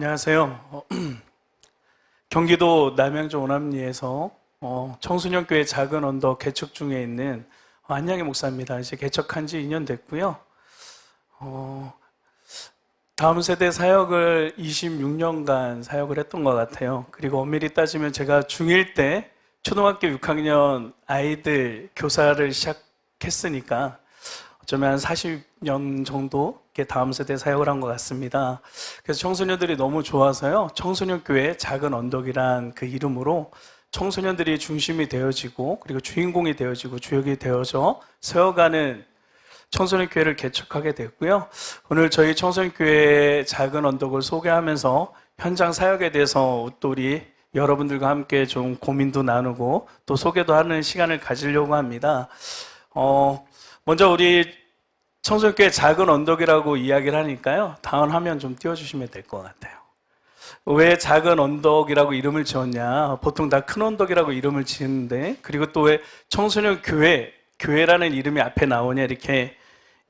안녕하세요. 경기도 남양주 오남리에서 청소년교회 작은 언덕 개척 중에 있는 안양희 목사입니다. 이제 개척한 지 2년 됐고요. 다음 세대 사역을 26년간 사역을 했던 것 같아요. 그리고 엄밀히 따지면 제가 중1 때 초등학교 6학년 아이들 교사를 시작했으니까 어쩌면 한 40년 정도 다음 세대 사역을 한 것 같습니다. 그래서 청소년들이 너무 좋아서요. 청소년교회 작은 언덕이란 그 이름으로 청소년들이 중심이 되어지고 그리고 주인공이 되어지고 주역이 되어져 세워가는 청소년교회를 개척하게 됐고요. 오늘 저희 청소년교회 작은 언덕을 소개하면서 현장 사역에 대해서 또 우리 여러분들과 함께 좀 고민도 나누고 또 소개도 하는 시간을 가지려고 합니다. 먼저 우리 청소년교회 작은 언덕이라고 이야기를 하니까요. 다음 화면 좀 띄워주시면 될 것 같아요. 왜 작은 언덕이라고 이름을 지었냐? 보통 다 큰 언덕이라고 이름을 지었는데, 그리고 또 왜 청소년교회라는 이름이 앞에 나오냐 이렇게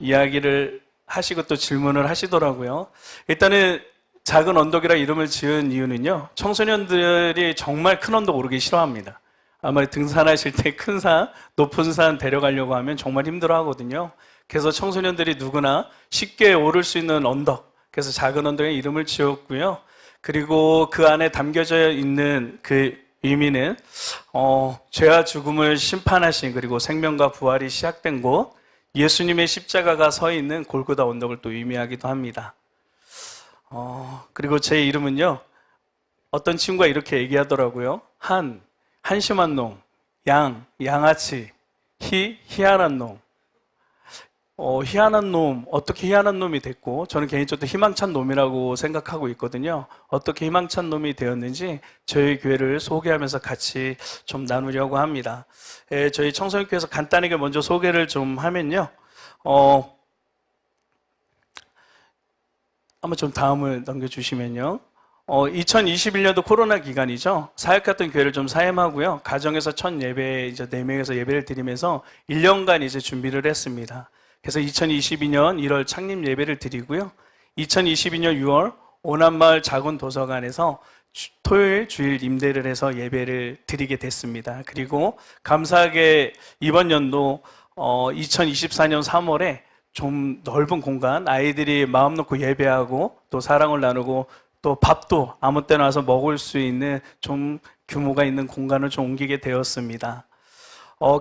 이야기를 하시고 또 질문을 하시더라고요. 일단은 작은 언덕이라 이름을 지은 이유는요. 청소년들이 정말 큰 언덕 오르기 싫어합니다. 아마 등산하실 때 큰 산, 높은 산 데려가려고 하면 정말 힘들어 하거든요. 그래서 청소년들이 누구나 쉽게 오를 수 있는 언덕, 그래서 작은 언덕의 이름을 지었고요. 그리고 그 안에 담겨져 있는 그 의미는 죄와 죽음을 심판하신 그리고 생명과 부활이 시작된 곳, 예수님의 십자가가 서 있는 골고다 언덕을 또 의미하기도 합니다. 그리고 제 이름은요, 어떤 친구가 이렇게 얘기하더라고요. 한심한 놈, 양아치, 희한한 놈. 희한한 놈, 어떻게 희한한 놈이 됐고, 저는 개인적으로 희망찬 놈이라고 생각하고 있거든요. 어떻게 희망찬 놈이 되었는지 저희 교회를 소개하면서 같이 좀 나누려고 합니다. 저희 청소년교회에서 간단하게 먼저 소개를 좀 하면요. 한번 좀 다음을 넘겨주시면요. 2021년도 코로나 기간이죠. 사역했던 교회를 좀 사임하고요. 가정에서 첫 예배, 이제 4명에서 예배를 드리면서 1년간 이제 준비를 했습니다. 그래서 2022년 1월 창립 예배를 드리고요. 2022년 6월 오남마을 작은 도서관에서 토요일 주일 임대를 해서 예배를 드리게 됐습니다. 그리고 감사하게 이번 연도 2024년 3월에 좀 넓은 공간, 아이들이 마음 놓고 예배하고 또 사랑을 나누고 또 밥도 아무 때나 와서 먹을 수 있는 좀 규모가 있는 공간을 좀 옮기게 되었습니다.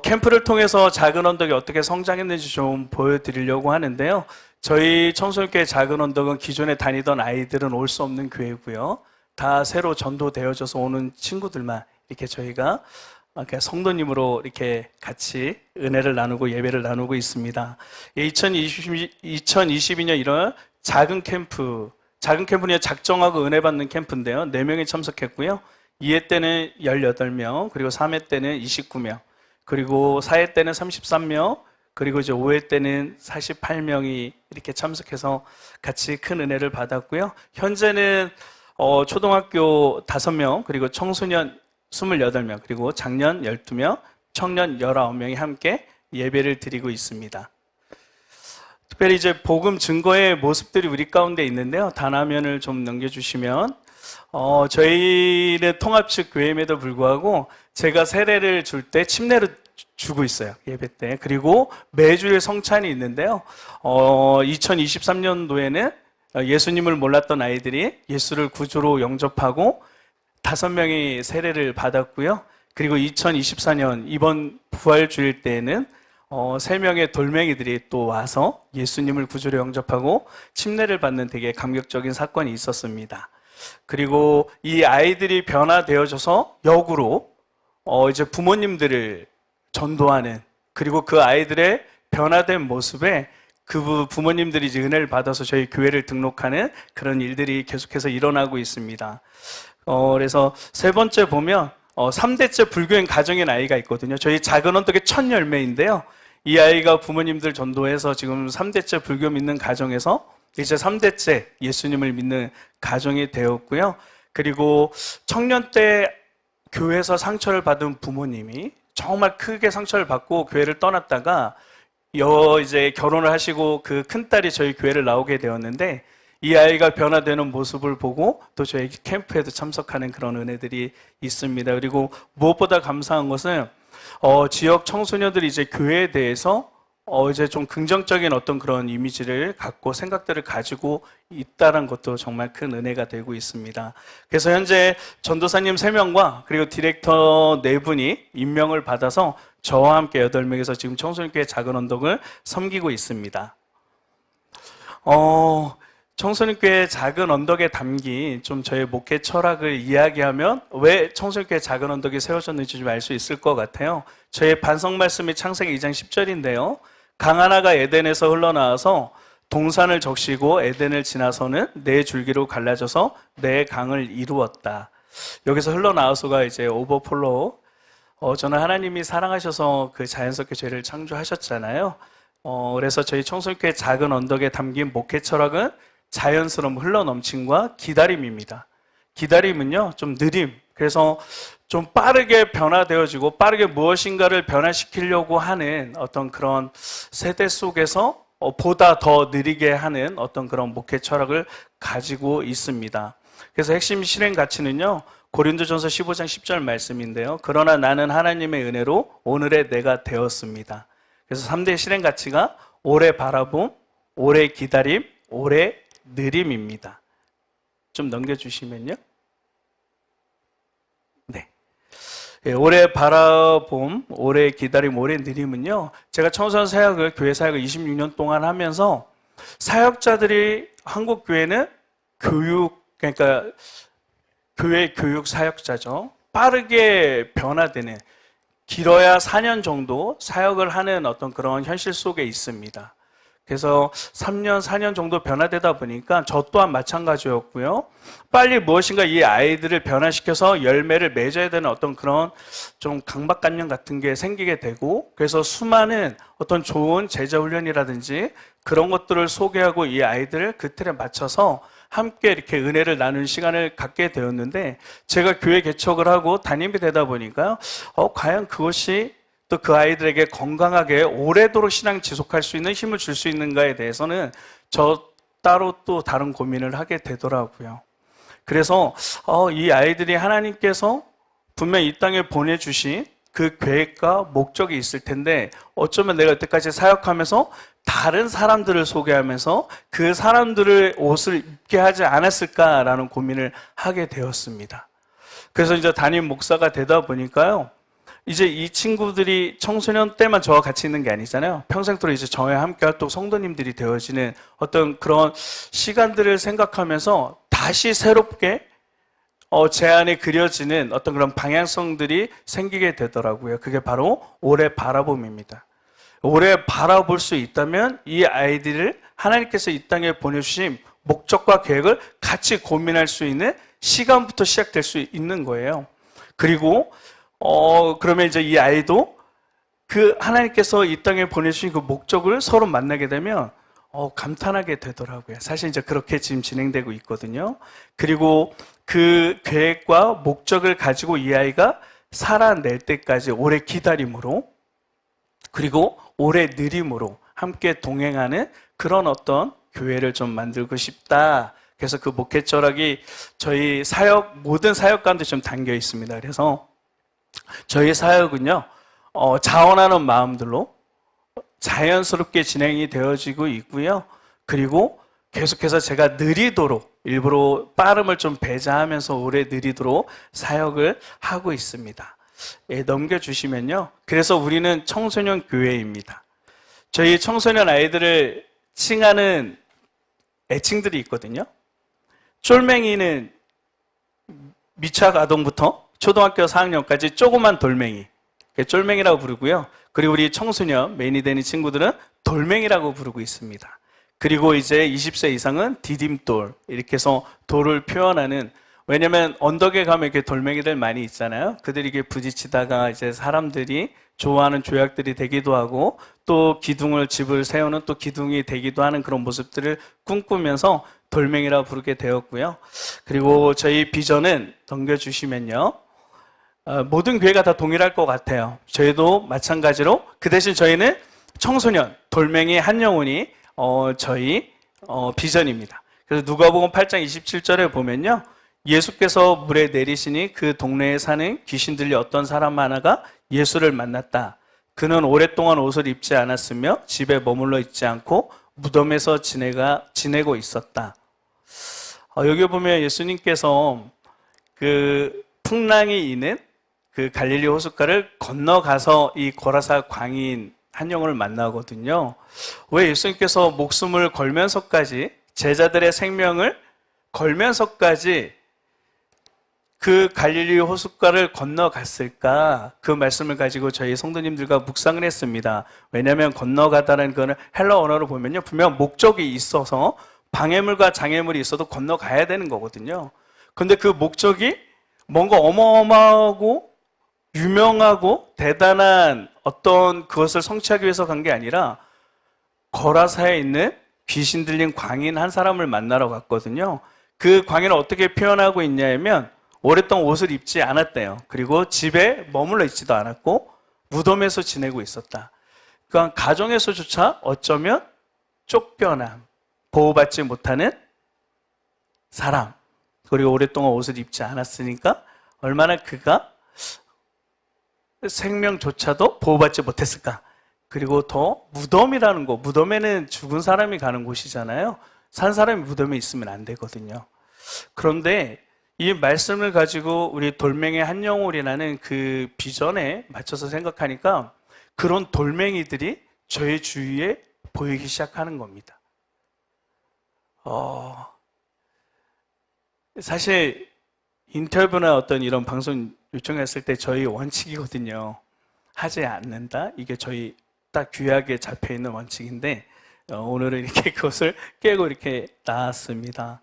캠프를 통해서 작은 언덕이 어떻게 성장했는지 좀 보여드리려고 하는데요. 저희 청소년교회 작은 언덕은 기존에 다니던 아이들은 올 수 없는 교회고요. 다 새로 전도되어져서 오는 친구들만 이렇게 저희가 성도님으로 이렇게 같이 은혜를 나누고 예배를 나누고 있습니다. 2022년 1월 작은 캠프는 작정하고 은혜 받는 캠프인데요. 4명이 참석했고요. 2회 때는 18명, 그리고 3회 때는 29명, 그리고 4회 때는 33명, 그리고 이제 5회 때는 48명이 이렇게 참석해서 같이 큰 은혜를 받았고요. 현재는 초등학교 5명, 그리고 청소년 28명, 그리고 장년 12명, 청년 19명이 함께 예배를 드리고 있습니다. 특별히 이제 복음 증거의 모습들이 우리 가운데 있는데요. 단화면을 좀 넘겨주시면, 저희는 통합측 교회임에도 불구하고 제가 세례를 줄 때 침례를 주고 있어요. 예배 때. 그리고 매주일 성찬이 있는데요. 2023년도에는 예수님을 몰랐던 아이들이 예수를 구주로 영접하고 5명이 세례를 받았고요. 그리고 2024년 이번 부활주일 때에는 3명의 돌멩이들이 또 와서 예수님을 구주로 영접하고 침례를 받는 되게 감격적인 사건이 있었습니다. 그리고 이 아이들이 변화되어져서 역으로 이제 부모님들을 전도하는, 그리고 그 아이들의 변화된 모습에 그 부모님들이 이제 은혜를 받아서 저희 교회를 등록하는 그런 일들이 계속해서 일어나고 있습니다. 그래서 세 번째 보면 3대째 불교인 가정인 아이가 있거든요. 저희 작은 언덕의 첫 열매인데요. 이 아이가 부모님들 전도해서 지금 3대째 불교 믿는 가정에서 이제 3대째 예수님을 믿는 가정이 되었고요. 그리고 청년 때 교회에서 상처를 받은 부모님이 정말 크게 상처를 받고 교회를 떠났다가 이제 결혼을 하시고 그 큰딸이 저희 교회를 나오게 되었는데, 이 아이가 변화되는 모습을 보고 또 저희 캠프에도 참석하는 그런 은혜들이 있습니다. 그리고 무엇보다 감사한 것은 지역 청소년들이 이제 교회에 대해서 이제 좀 긍정적인 어떤 그런 이미지를 갖고 생각들을 가지고 있다는 것도 정말 큰 은혜가 되고 있습니다. 그래서 현재 전도사님 3명과 그리고 디렉터 4분이 임명을 받아서 저와 함께 8명에서 지금 청소년교회 작은 언덕을 섬기고 있습니다. 청소년교회 작은 언덕에 담긴 좀 저의 목회 철학을 이야기하면 왜 청소년교회 작은 언덕이 세워졌는지 좀 알 수 있을 것 같아요. 저의 반석 말씀이 창세기 2장 10절인데요. 강 하나가 에덴에서 흘러나와서 동산을 적시고 에덴을 지나서는 네 줄기로 갈라져서 네 강을 이루었다. 여기서 흘러나와서가 이제 오버플로우. 저는 하나님이 사랑하셔서 그 자연스럽게 죄를 창조하셨잖아요. 그래서 저희 청소년교회 작은 언덕에 담긴 목회 철학은 자연스러운 흘러넘침과 기다림입니다. 기다림은요, 좀 느림. 그래서 좀 빠르게 변화되어지고 빠르게 무엇인가를 변화시키려고 하는 어떤 그런 세대 속에서 보다 더 느리게 하는 어떤 그런 목회 철학을 가지고 있습니다. 그래서 핵심 실행 가치는요, 고린도전서 15장 10절 말씀인데요. 그러나 나는 하나님의 은혜로 오늘의 내가 되었습니다. 그래서 3대 실행 가치가 오래 바라봄, 오래 기다림, 오래 느림입니다. 좀 넘겨주시면요. 네. 오래 바라봄, 오래 기다림, 오래 느림은요, 제가 청소년 사역을, 교회 사역을 26년 동안 하면서 사역자들이 한국 교회는 그러니까 교회 교육 사역자죠. 빠르게 변화되는, 길어야 4년 정도 사역을 하는 어떤 그런 현실 속에 있습니다. 그래서 3년, 4년 정도 변화되다 보니까 저 또한 마찬가지였고요. 빨리 무엇인가 이 아이들을 변화시켜서 열매를 맺어야 되는 어떤 그런 좀 강박관념 같은 게 생기게 되고, 그래서 수많은 어떤 좋은 제자훈련이라든지 그런 것들을 소개하고 이 아이들을 그 틀에 맞춰서 함께 이렇게 은혜를 나누는 시간을 갖게 되었는데, 제가 교회 개척을 하고 담임이 되다 보니까요, 과연 그것이 또 그 아이들에게 건강하게 오래도록 신앙 지속할 수 있는 힘을 줄 수 있는가에 대해서는 저 따로 또 다른 고민을 하게 되더라고요. 그래서 이 아이들이 하나님께서 분명히 이 땅에 보내주신 그 계획과 목적이 있을 텐데, 어쩌면 내가 여태까지 사역하면서 다른 사람들을 소개하면서 그 사람들의 옷을 입게 하지 않았을까라는 고민을 하게 되었습니다. 그래서 이제 담임 목사가 되다 보니까요, 이제 이 친구들이 청소년 때만 저와 같이 있는 게 아니잖아요. 평생도록 이제 저와 함께 또 성도님들이 되어지는 어떤 그런 시간들을 생각하면서 다시 새롭게 제 안에 그려지는 어떤 그런 방향성들이 생기게 되더라고요. 그게 바로 오래 바라봄입니다. 오래 바라볼 수 있다면 이 아이들을 하나님께서 이 땅에 보내주신 목적과 계획을 같이 고민할 수 있는 시간부터 시작될 수 있는 거예요. 그리고 그러면 이제 이 아이도 그 하나님께서 이 땅에 보내주신 그 목적을 서로 만나게 되면 감탄하게 되더라고요. 사실 이제 그렇게 지금 진행되고 있거든요. 그리고 그 계획과 목적을 가지고 이 아이가 살아낼 때까지 오래 기다림으로, 그리고 오래 느림으로 함께 동행하는 그런 어떤 교회를 좀 만들고 싶다. 그래서 그 목회 철학이 저희 사역, 모든 사역 가운데 좀 담겨 있습니다. 그래서 저희 사역은요, 자원하는 마음들로 자연스럽게 진행이 되어지고 있고요. 그리고 계속해서 제가 느리도록, 일부러 빠름을 좀 배제하면서 오래 느리도록 사역을 하고 있습니다. 넘겨주시면요. 그래서 우리는 청소년 교회입니다. 저희 청소년 아이들을 칭하는 애칭들이 있거든요. 쫄맹이는 미취학 아동부터 초등학교 4학년까지 조그만 돌멩이, 쫄맹이라고 부르고요. 그리고 우리 청소년 메인이 되는 친구들은 돌멩이라고 부르고 있습니다. 그리고 이제 20세 이상은 디딤돌, 이렇게 해서 돌을 표현하는, 왜냐면 언덕에 가면 이렇게 돌멩이들 많이 있잖아요. 그들이 이게 부딪히다가 이제 사람들이 좋아하는 조약들이 되기도 하고, 또 기둥을, 집을 세우는 또 기둥이 되기도 하는 그런 모습들을 꿈꾸면서 돌멩이라고 부르게 되었고요. 그리고 저희 비전은 넘겨주시면요, 모든 교회가 다 동일할 것 같아요. 저희도 마찬가지로, 그 대신 저희는 청소년, 돌멩이 한 영혼이 저희 비전입니다. 그래서 누가복음 8장 27절에 보면요. 예수께서 물에 내리시니 그 동네에 사는 귀신들이 어떤 사람 하나가 예수를 만났다. 그는 오랫동안 옷을 입지 않았으며 집에 머물러 있지 않고 무덤에서 지내고 있었다. 여기 보면 예수님께서 그 풍랑이 있는 그 갈릴리 호숫가를 건너가서 이 고라사 광인 한 영혼을 만나거든요. 왜 예수님께서 목숨을 걸면서까지 제자들의 생명을 걸면서까지 그 갈릴리 호숫가를 건너갔을까? 그 말씀을 가지고 저희 성도님들과 묵상을 했습니다. 왜냐하면 건너가다는 거는 헬라 언어로 보면요, 분명 목적이 있어서 방해물과 장애물이 있어도 건너가야 되는 거거든요. 근데 그 목적이 뭔가 어마어마하고 유명하고 대단한 어떤 그것을 성취하기 위해서 간 게 아니라 거라사에 있는 귀신 들린 광인 한 사람을 만나러 갔거든요. 그 광인을 어떻게 표현하고 있냐면 오랫동안 옷을 입지 않았대요. 그리고 집에 머물러 있지도 않았고 무덤에서 지내고 있었다. 그러니까 가정에서조차 어쩌면 쫓겨남, 보호받지 못하는 사람, 그리고 오랫동안 옷을 입지 않았으니까 얼마나 그가 생명조차도 보호받지 못했을까. 그리고 더 무덤이라는 곳, 무덤에는 죽은 사람이 가는 곳이잖아요. 산 사람이 무덤에 있으면 안 되거든요. 그런데 이 말씀을 가지고 우리 돌멩이 한 영혼이라는 그 비전에 맞춰서 생각하니까 그런 돌멩이들이 저의 주위에 보이기 시작하는 겁니다. 사실 인터뷰나 어떤 이런 방송 요청했을 때 저희 원칙이거든요. 하지 않는다. 이게 저희 딱 귀하게 잡혀있는 원칙인데 오늘은 이렇게 그것을 깨고 이렇게 나왔습니다.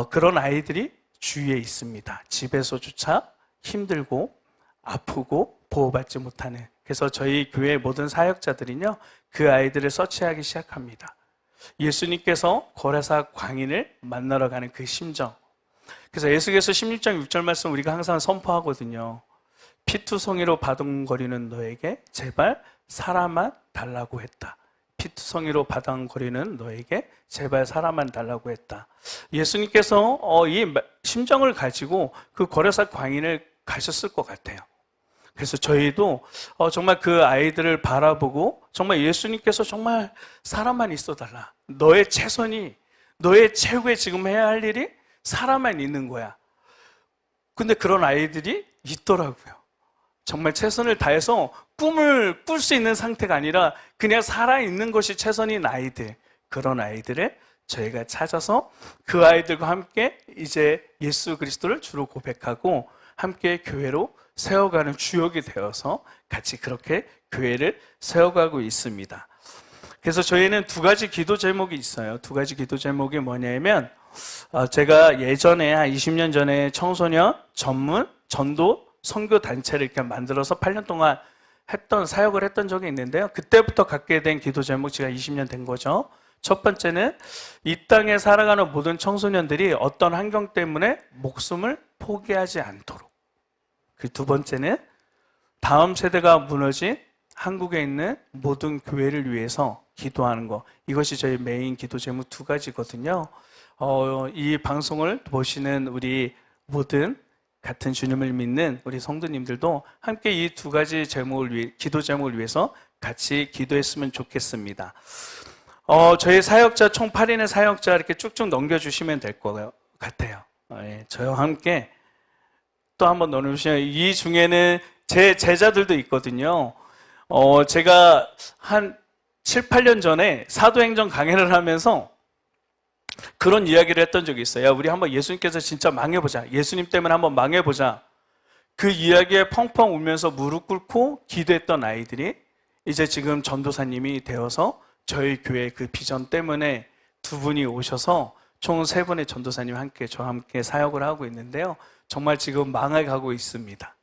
그런 아이들이 주위에 있습니다. 집에서조차 힘들고 아프고 보호받지 못하는. 그래서 저희 교회 모든 사역자들은요, 그 아이들을 서치하기 시작합니다. 예수님께서 고라사 광인을 만나러 가는 그 심정. 그래서 에스겔서 16장 6절 말씀 우리가 항상 선포하거든요. 피투성이로 바둥거리는 너에게 제발 사람만 달라고 했다. 피투성이로 바둥거리는 너에게 제발 사람만 달라고 했다. 예수님께서 이 심정을 가지고 그 고라사 광인을 가셨을 것 같아요. 그래서 저희도 정말 그 아이들을 바라보고 정말 예수님께서 정말 사람만 있어달라. 너의 최선이, 너의 최후에 지금 해야 할 일이 사람만 있는 거야. 근데 그런 아이들이 있더라고요. 정말 최선을 다해서 꿈을 꿀 수 있는 상태가 아니라 그냥 살아있는 것이 최선인 아이들, 그런 아이들을 저희가 찾아서 그 아이들과 함께 이제 예수 그리스도를 주로 고백하고 함께 교회로 세워가는 주역이 되어서 같이 그렇게 교회를 세워가고 있습니다. 그래서 저희는 두 가지 기도 제목이 있어요. 두 가지 기도 제목이 뭐냐면 제가 예전에 한 20년 전에 청소년 전문 전도 선교 단체를 이렇게 만들어서 8년 동안 사역을 했던 적이 있는데요. 그때부터 갖게 된 기도 제목, 제가 20년 된 거죠. 첫 번째는 이 땅에 살아가는 모든 청소년들이 어떤 환경 때문에 목숨을 포기하지 않도록. 그 두 번째는 다음 세대가 무너진 한국에 있는 모든 교회를 위해서 기도하는 거. 이것이 저희 메인 기도 제목 두 가지거든요. 이 방송을 보시는 우리 모든 같은 주님을 믿는 우리 성도님들도 함께 이 두 가지 기도 제목을 위해서 같이 기도했으면 좋겠습니다. 저희 사역자 총 8인의 사역자 이렇게 쭉쭉 넘겨주시면 될 것 같아요. 저와 함께 또 한번 넣어주시면, 이 중에는 제 제자들도 있거든요. 제가 한 7, 8년 전에 사도행전 강해를 하면서 그런 이야기를 했던 적이 있어요. 우리 한번 예수님께서 진짜 망해보자. 예수님 때문에 한번 망해보자. 그 이야기에 펑펑 울면서 무릎 꿇고 기도했던 아이들이 이제 지금 전도사님이 되어서 저희 교회 그 비전 때문에 두 분이 오셔서 총 3분의 전도사님 함께 저와 함께 사역을 하고 있는데요. 정말 지금 망해가고 있습니다.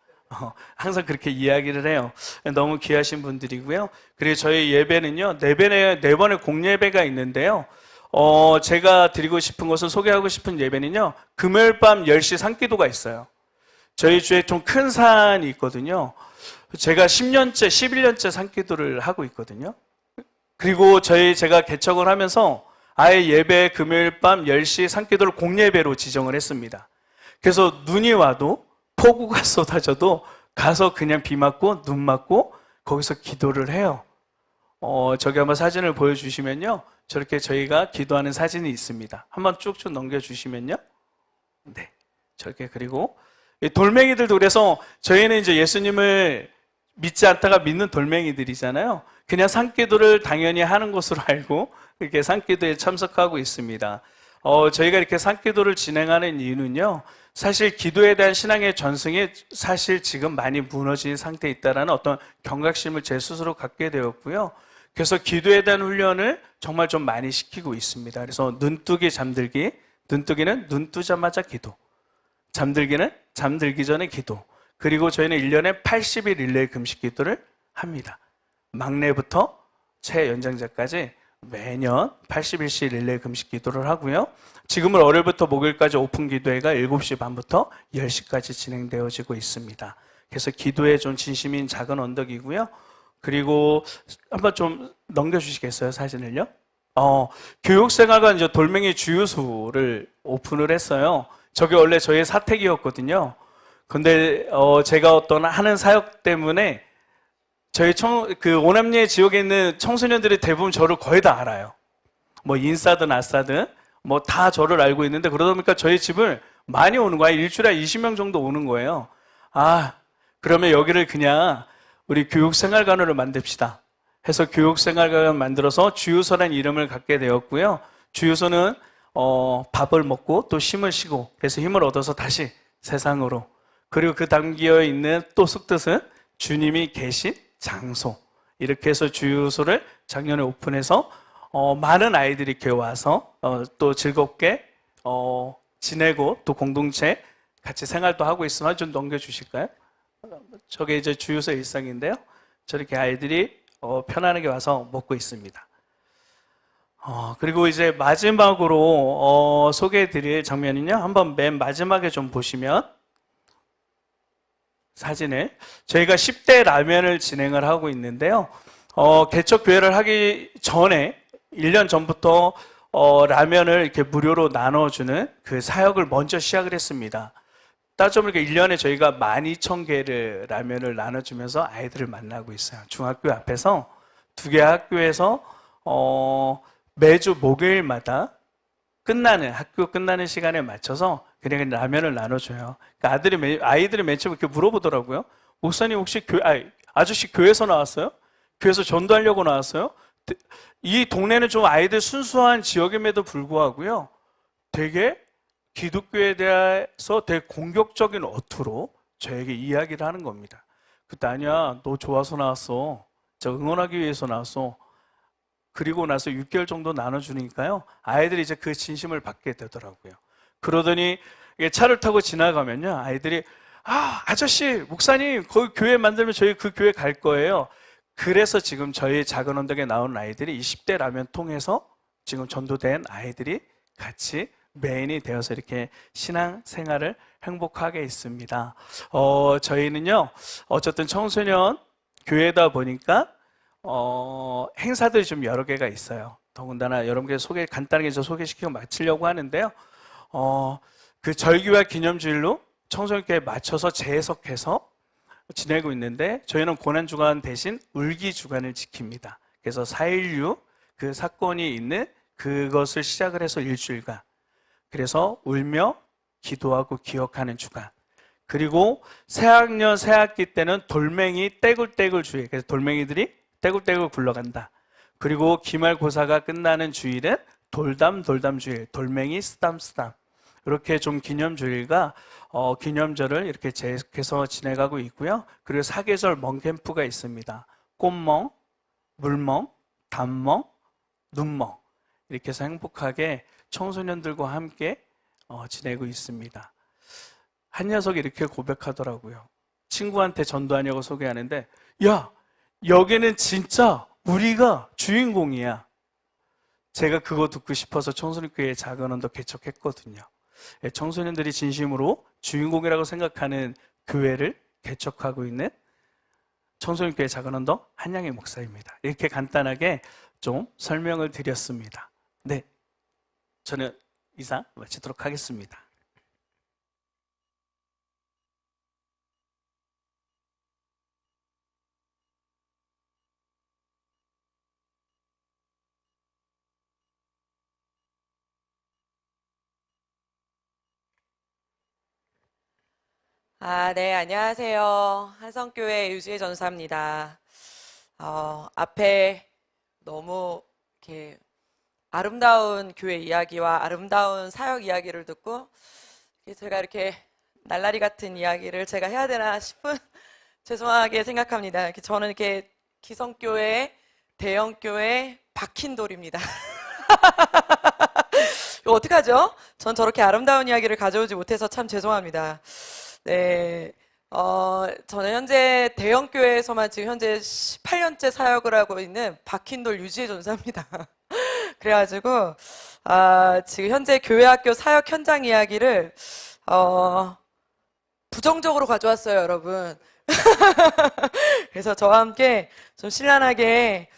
항상 그렇게 이야기를 해요. 너무 귀하신 분들이고요. 그리고 저희 예배는요, 네 번의 공예배가 있는데요. 제가 드리고 싶은 것을 소개하고 싶은 예배는요, 금요일 밤 10시 산기도가 있어요. 저희 주에 좀 큰 산이 있거든요. 제가 10년째, 11년째 산기도를 하고 있거든요. 그리고 제가 개척을 하면서 아예 예배 금요일 밤 10시 산기도를 공예배로 지정을 했습니다. 그래서 눈이 와도 폭우가 쏟아져도 가서 그냥 비 맞고 눈 맞고 거기서 기도를 해요. 저기 한번 사진을 보여주시면요. 저렇게 저희가 기도하는 사진이 있습니다. 한번 쭉쭉 넘겨주시면요. 네. 저렇게 그리고 돌멩이들도 그래서 저희는 이제 예수님을 믿지 않다가 믿는 돌멩이들이잖아요. 그냥 산기도를 당연히 하는 것으로 알고 이렇게 산기도에 참석하고 있습니다. 저희가 이렇게 산기도를 진행하는 이유는요. 사실 기도에 대한 신앙의 전승이 사실 지금 많이 무너진 상태에 있다는 어떤 경각심을 제 스스로 갖게 되었고요. 그래서 기도에 대한 훈련을 정말 좀 많이 시키고 있습니다. 그래서 눈뜨기, 잠들기, 눈뜨기는 눈 뜨자마자 기도, 잠들기는 잠들기 전에 기도, 그리고 저희는 1년에 80일 릴레이 금식 기도를 합니다. 막내부터 최연장자까지 매년 80일씩 릴레이 금식 기도를 하고요. 지금은 월요일부터 목요일까지 오픈 기도회가 7시 반부터 10시까지 진행되어지고 있습니다. 그래서 기도에 좀 진심인 작은 언덕이고요. 그리고 한번 좀 넘겨주시겠어요, 사진을요? 교육생활관 이제 돌멩이 주유소를 오픈을 했어요. 저게 원래 저의 사택이었거든요. 근데 제가 어떤 하는 사역 때문에 저희 오남리의 지역에 있는 청소년들이 대부분 저를 거의 다 알아요. 뭐 인싸든 아싸든 뭐 다 저를 알고 있는데, 그러다 보니까 저희 집을 많이 오는 거예요. 일주일에 20명 정도 오는 거예요. 그러면 여기를 그냥 우리 교육생활관으로 만듭시다 해서 교육생활관을 만들어서 주유소라는 이름을 갖게 되었고요. 주유소는 밥을 먹고 또 힘을 쉬고, 그래서 힘을 얻어서 다시 세상으로, 그리고 그 담겨 있는 또 쑥뜻은 주님이 계신 장소, 이렇게 해서 주유소를 작년에 오픈해서 많은 아이들이 이렇게 와서 또 즐겁게 지내고 또 공동체 같이 생활도 하고 있으면 좀 넘겨주실까요? 저게 이제 주유소 일상인데요. 저렇게 아이들이 편안하게 와서 먹고 있습니다. 그리고 이제 마지막으로 소개해드릴 장면은요. 한번 맨 마지막에 좀 보시면 사진을, 저희가 10대 라면을 진행을 하고 있는데요. 개척교회를 하기 전에 1년 전부터 라면을 이렇게 무료로 나눠주는 그 사역을 먼저 시작을 했습니다. 따져보니까 1년에 저희가 12,000개를 라면을 나눠주면서 아이들을 만나고 있어요. 중학교 앞에서 2개 학교에서 매주 목요일마다 학교 끝나는 시간에 맞춰서 그냥 라면을 나눠줘요. 그러니까 아이들이 맨 처음 이렇게 물어보더라고요. 목사님 혹시 아저씨 교회에서 나왔어요? 교회에서 전도하려고 나왔어요? 이 동네는 좀 아이들 순수한 지역임에도 불구하고요. 되게 기독교에 대해서 되게 공격적인 어투로 저에게 이야기를 하는 겁니다. 그때 아니야, 너 좋아서 나왔어. 저 응원하기 위해서 나왔어. 그리고 나서 6개월 정도 나눠주니까요. 아이들이 이제 그 진심을 받게 되더라고요. 그러더니 차를 타고 지나가면요. 아이들이 아저씨, 목사님, 거기 교회 만들면 저희 그 교회 갈 거예요. 그래서 지금 저희 작은 언덕에 나온 아이들이 20대 라면 통해서 지금 전도된 아이들이 같이 메인이 되어서 이렇게 신앙 생활을 행복하게 있습니다. 저희는요, 어쨌든 청소년 교회다 보니까 행사들이 좀 여러 개가 있어요. 더군다나 여러분께 간단하게 소개시키고 마치려고 하는데요. 그 절기와 기념주일로 청소년교회에 맞춰서 재해석해서 지내고 있는데, 저희는 고난주간 대신 울기주간을 지킵니다. 그래서 4.16 그 사건이 있는 그것을 시작을 해서 일주일간, 그래서 울며 기도하고 기억하는 주간, 그리고 새학년 새학기 때는 돌멩이 떼굴떼굴 주일, 그래서 돌멩이들이 떼굴떼굴 굴러간다. 그리고 기말고사가 끝나는 주일은 돌담 주일, 돌멩이 쓰담 이렇게 좀 기념주일과 기념절을 이렇게 계속해서 지내가고 있고요. 그리고 사계절 멍 캠프가 있습니다. 꽃멍, 물멍, 단멍, 눈멍, 이렇게 해서 행복하게 청소년들과 함께 지내고 있습니다. 한 녀석이 이렇게 고백하더라고요. 친구한테 전도하냐고 소개하는데, 야, 여기는 진짜 우리가 주인공이야. 제가 그거 듣고 싶어서 청소년교회 작은 언덕 개척했거든요. 청소년들이 진심으로 주인공이라고 생각하는 교회를 개척하고 있는 청소년교회 작은 언덕 한양의 목사입니다. 이렇게 간단하게 좀 설명을 드렸습니다. 네, 저는 이상 마치도록 하겠습니다. 네, 안녕하세요. 한성교회 유지혜 전사입니다. 앞에 너무 이렇게 아름다운 교회 이야기와 아름다운 사역 이야기를 듣고 제가 이렇게 날라리 같은 이야기를 제가 해야 되나 싶은 죄송하게 생각합니다. 저는 이렇게 기성교회, 대형교회 박힌 돌입니다. 이거 어떡하죠? 전 저렇게 아름다운 이야기를 가져오지 못해서 참 죄송합니다. 네, 저는 현재 대형교회에서만 지금 현재 18년째 사역을 하고 있는 박힌돌 유지혜 전사입니다. 그래가지고, 지금 현재 교회학교 사역 현장 이야기를, 부정적으로 가져왔어요, 여러분. 그래서 저와 함께 좀 신랄하게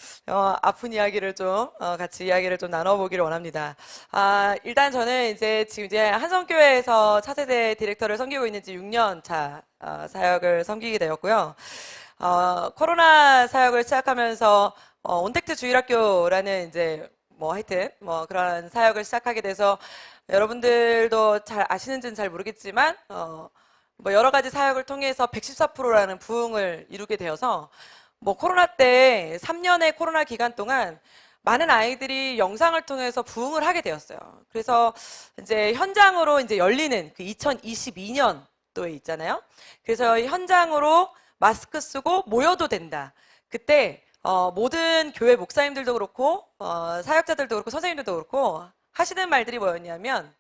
아픈 이야기를 좀 같이 이야기를 좀 나눠보기를 원합니다. 일단 저는 지금 이제 한성교회에서 차세대 디렉터를 섬기고 있는 지 6년 차 사역을 섬기게 되었고요. 코로나 사역을 시작하면서 온택트 주일학교라는 하여튼 그런 사역을 시작하게 돼서 여러분들도 잘 아시는지는 잘 모르겠지만 여러 가지 사역을 통해서 114%라는 부흥을 이루게 되어서 코로나 때 3년의 코로나 기간 동안 많은 아이들이 영상을 통해서 부흥을 하게 되었어요. 그래서 이제 현장으로 열리는 그 2022년도에 있잖아요. 그래서 현장으로 마스크 쓰고 모여도 된다. 그때 모든 교회 목사님들도 그렇고 사역자들도 그렇고 선생님들도 그렇고 하시는 말들이 뭐였냐면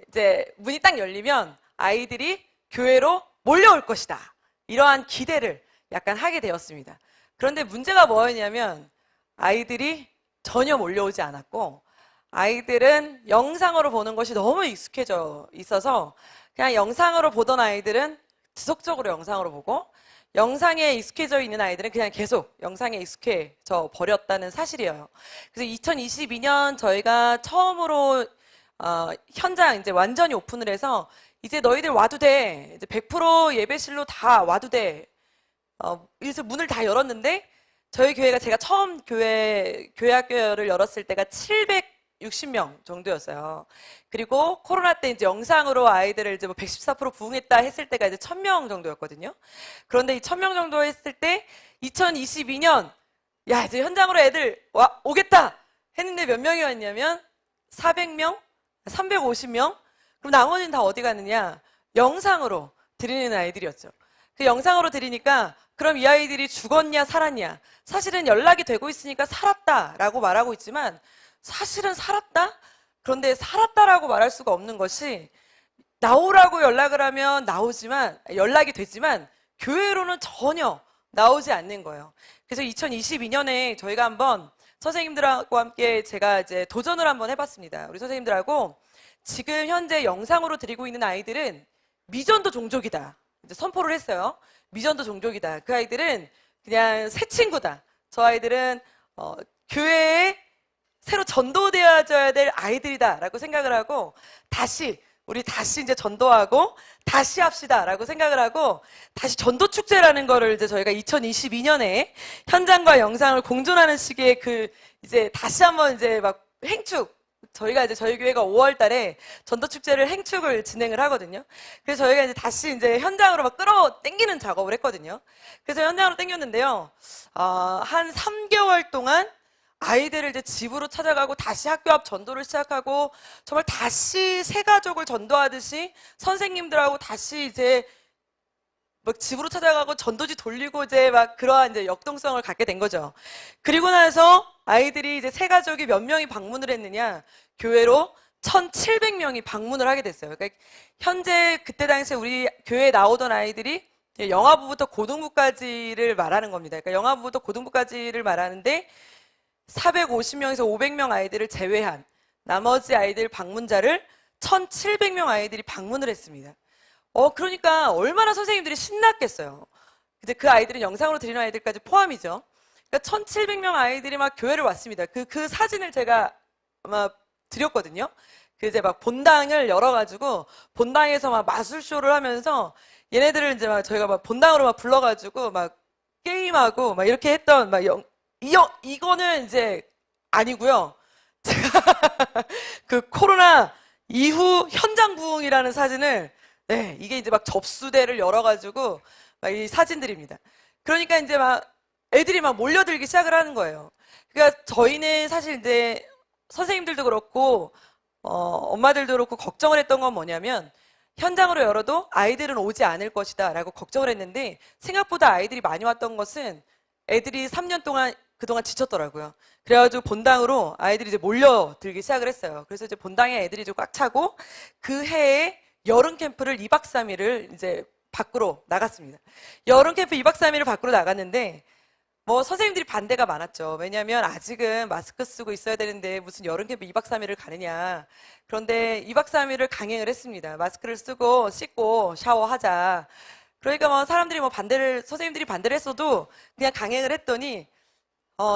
이제 문이 딱 열리면 아이들이 교회로 몰려올 것이다. 이러한 기대를 약간 하게 되었습니다. 그런데 문제가 뭐였냐면 아이들이 전혀 몰려오지 않았고 아이들은 영상으로 보는 것이 너무 익숙해져 있어서 그냥 영상으로 보던 아이들은 지속적으로 영상으로 보고 영상에 익숙해져 있는 아이들은 그냥 계속 영상에 익숙해져 버렸다는 사실이에요. 그래서 2022년 저희가 처음으로 현장 완전히 오픈을 해서 이제 너희들 와도 돼. 이제 100% 예배실로 다 와도 돼. 그래서 문을 다 열었는데 저희 교회가 제가 처음 교회학교를 열었을 때가 760명 정도였어요. 그리고 코로나 때 이제 영상으로 아이들을 114% 부흥했다 했을 때가 이제 1000명 정도였거든요. 그런데 이 1000명 정도 했을 때 2022년 이제 현장으로 애들 오겠다 했는데 몇 명이 왔냐면 400명, 350명. 그럼 나머지는 다 어디 갔느냐? 영상으로 드리는 아이들이었죠. 그 영상으로 드리니까 그럼 이 아이들이 죽었냐 살았냐? 사실은 연락이 되고 있으니까 살았다라고 말하고 있지만 사실은 살았다? 그런데 살았다라고 말할 수가 없는 것이 나오라고 연락을 하면 나오지만 연락이 되지만 교회로는 전혀 나오지 않는 거예요. 그래서 2022년에 저희가 한번 선생님들하고 함께 제가 이제 도전을 한번 해봤습니다. 우리 선생님들하고 지금 현재 영상으로 드리고 있는 아이들은 미전도 종족이다. 이제 선포를 했어요. 미전도 종족이다. 그 아이들은 그냥 새 친구다. 저 아이들은 교회에 새로 전도되어져야 될 아이들이다라고 생각을 하고 우리 다시 이제 전도하고 다시 합시다라고 생각을 하고 다시 전도 축제라는 거를 이제 저희가 2022년에 현장과 영상을 공존하는 시기에 이제 다시 한번 행축. 저희가 저희 교회가 5월 달에 전도 축제를 행축을 진행을 하거든요. 그래서 저희가 다시 현장으로 끌어 당기는 작업을 했거든요. 그래서 현장으로 당겼는데요. 한 3개월 동안 아이들을 집으로 찾아가고 다시 학교 앞 전도를 시작하고 정말 다시 새 가족을 전도하듯이 선생님들하고 다시 집으로 찾아가고 전도지 돌리고 그러한 역동성을 갖게 된 거죠. 그리고 나서 아이들이 새 가족이 몇 명이 방문을 했느냐? 교회로 1,700명이 방문을 하게 됐어요. 그러니까 현재 그때 당시에 우리 교회에 나오던 아이들이 영아부부터 고등부까지를 말하는 겁니다. 그러니까 영아부부터 고등부까지를 말하는데 450명에서 500명 아이들을 제외한 나머지 아이들 방문자를 1,700명 아이들이 방문을 했습니다. 그러니까 얼마나 선생님들이 신났겠어요. 이제 그 아이들은 영상으로 드리는 아이들까지 포함이죠. 그러니까 1,700명 아이들이 막 교회를 왔습니다. 그 사진을 제가 아마 드렸거든요. 그 이제 막 본당을 열어가지고 본당에서 막 마술쇼를 하면서 얘네들을 이제 막 저희가 막 본당으로 막 불러가지고 막 게임하고 막 이렇게 했던 막 이거는 이제 아니고요. 그 코로나 이후 현장 부흥이라는 사진을 네, 이게 이제 막 접수대를 열어가지고 막 이 사진들입니다. 그러니까 이제 막 애들이 막 몰려들기 시작을 하는 거예요. 그러니까 저희는 사실 이제 선생님들도 그렇고 엄마들도 그렇고 걱정을 했던 건 뭐냐면 현장으로 열어도 아이들은 오지 않을 것이다 라고 걱정을 했는데 생각보다 아이들이 많이 왔던 것은 애들이 3년 동안 그동안 지쳤더라고요. 그래가지고 본당으로 아이들이 이제 몰려들기 시작을 했어요. 그래서 이제 본당에 애들이 좀 꽉 차고 그 해에 여름 캠프를 2박 3일을 이제 밖으로 나갔습니다. 여름 캠프 2박 3일을 밖으로 나갔는데 뭐 선생님들이 반대가 많았죠. 왜냐하면 아직은 마스크 쓰고 있어야 되는데 무슨 여름 캠프 2박 3일을 가느냐. 그런데 2박 3일을 강행을 했습니다. 마스크를 쓰고 씻고 샤워하자. 그러니까 뭐 사람들이 뭐 선생님들이 반대를 했어도 그냥 강행을 했더니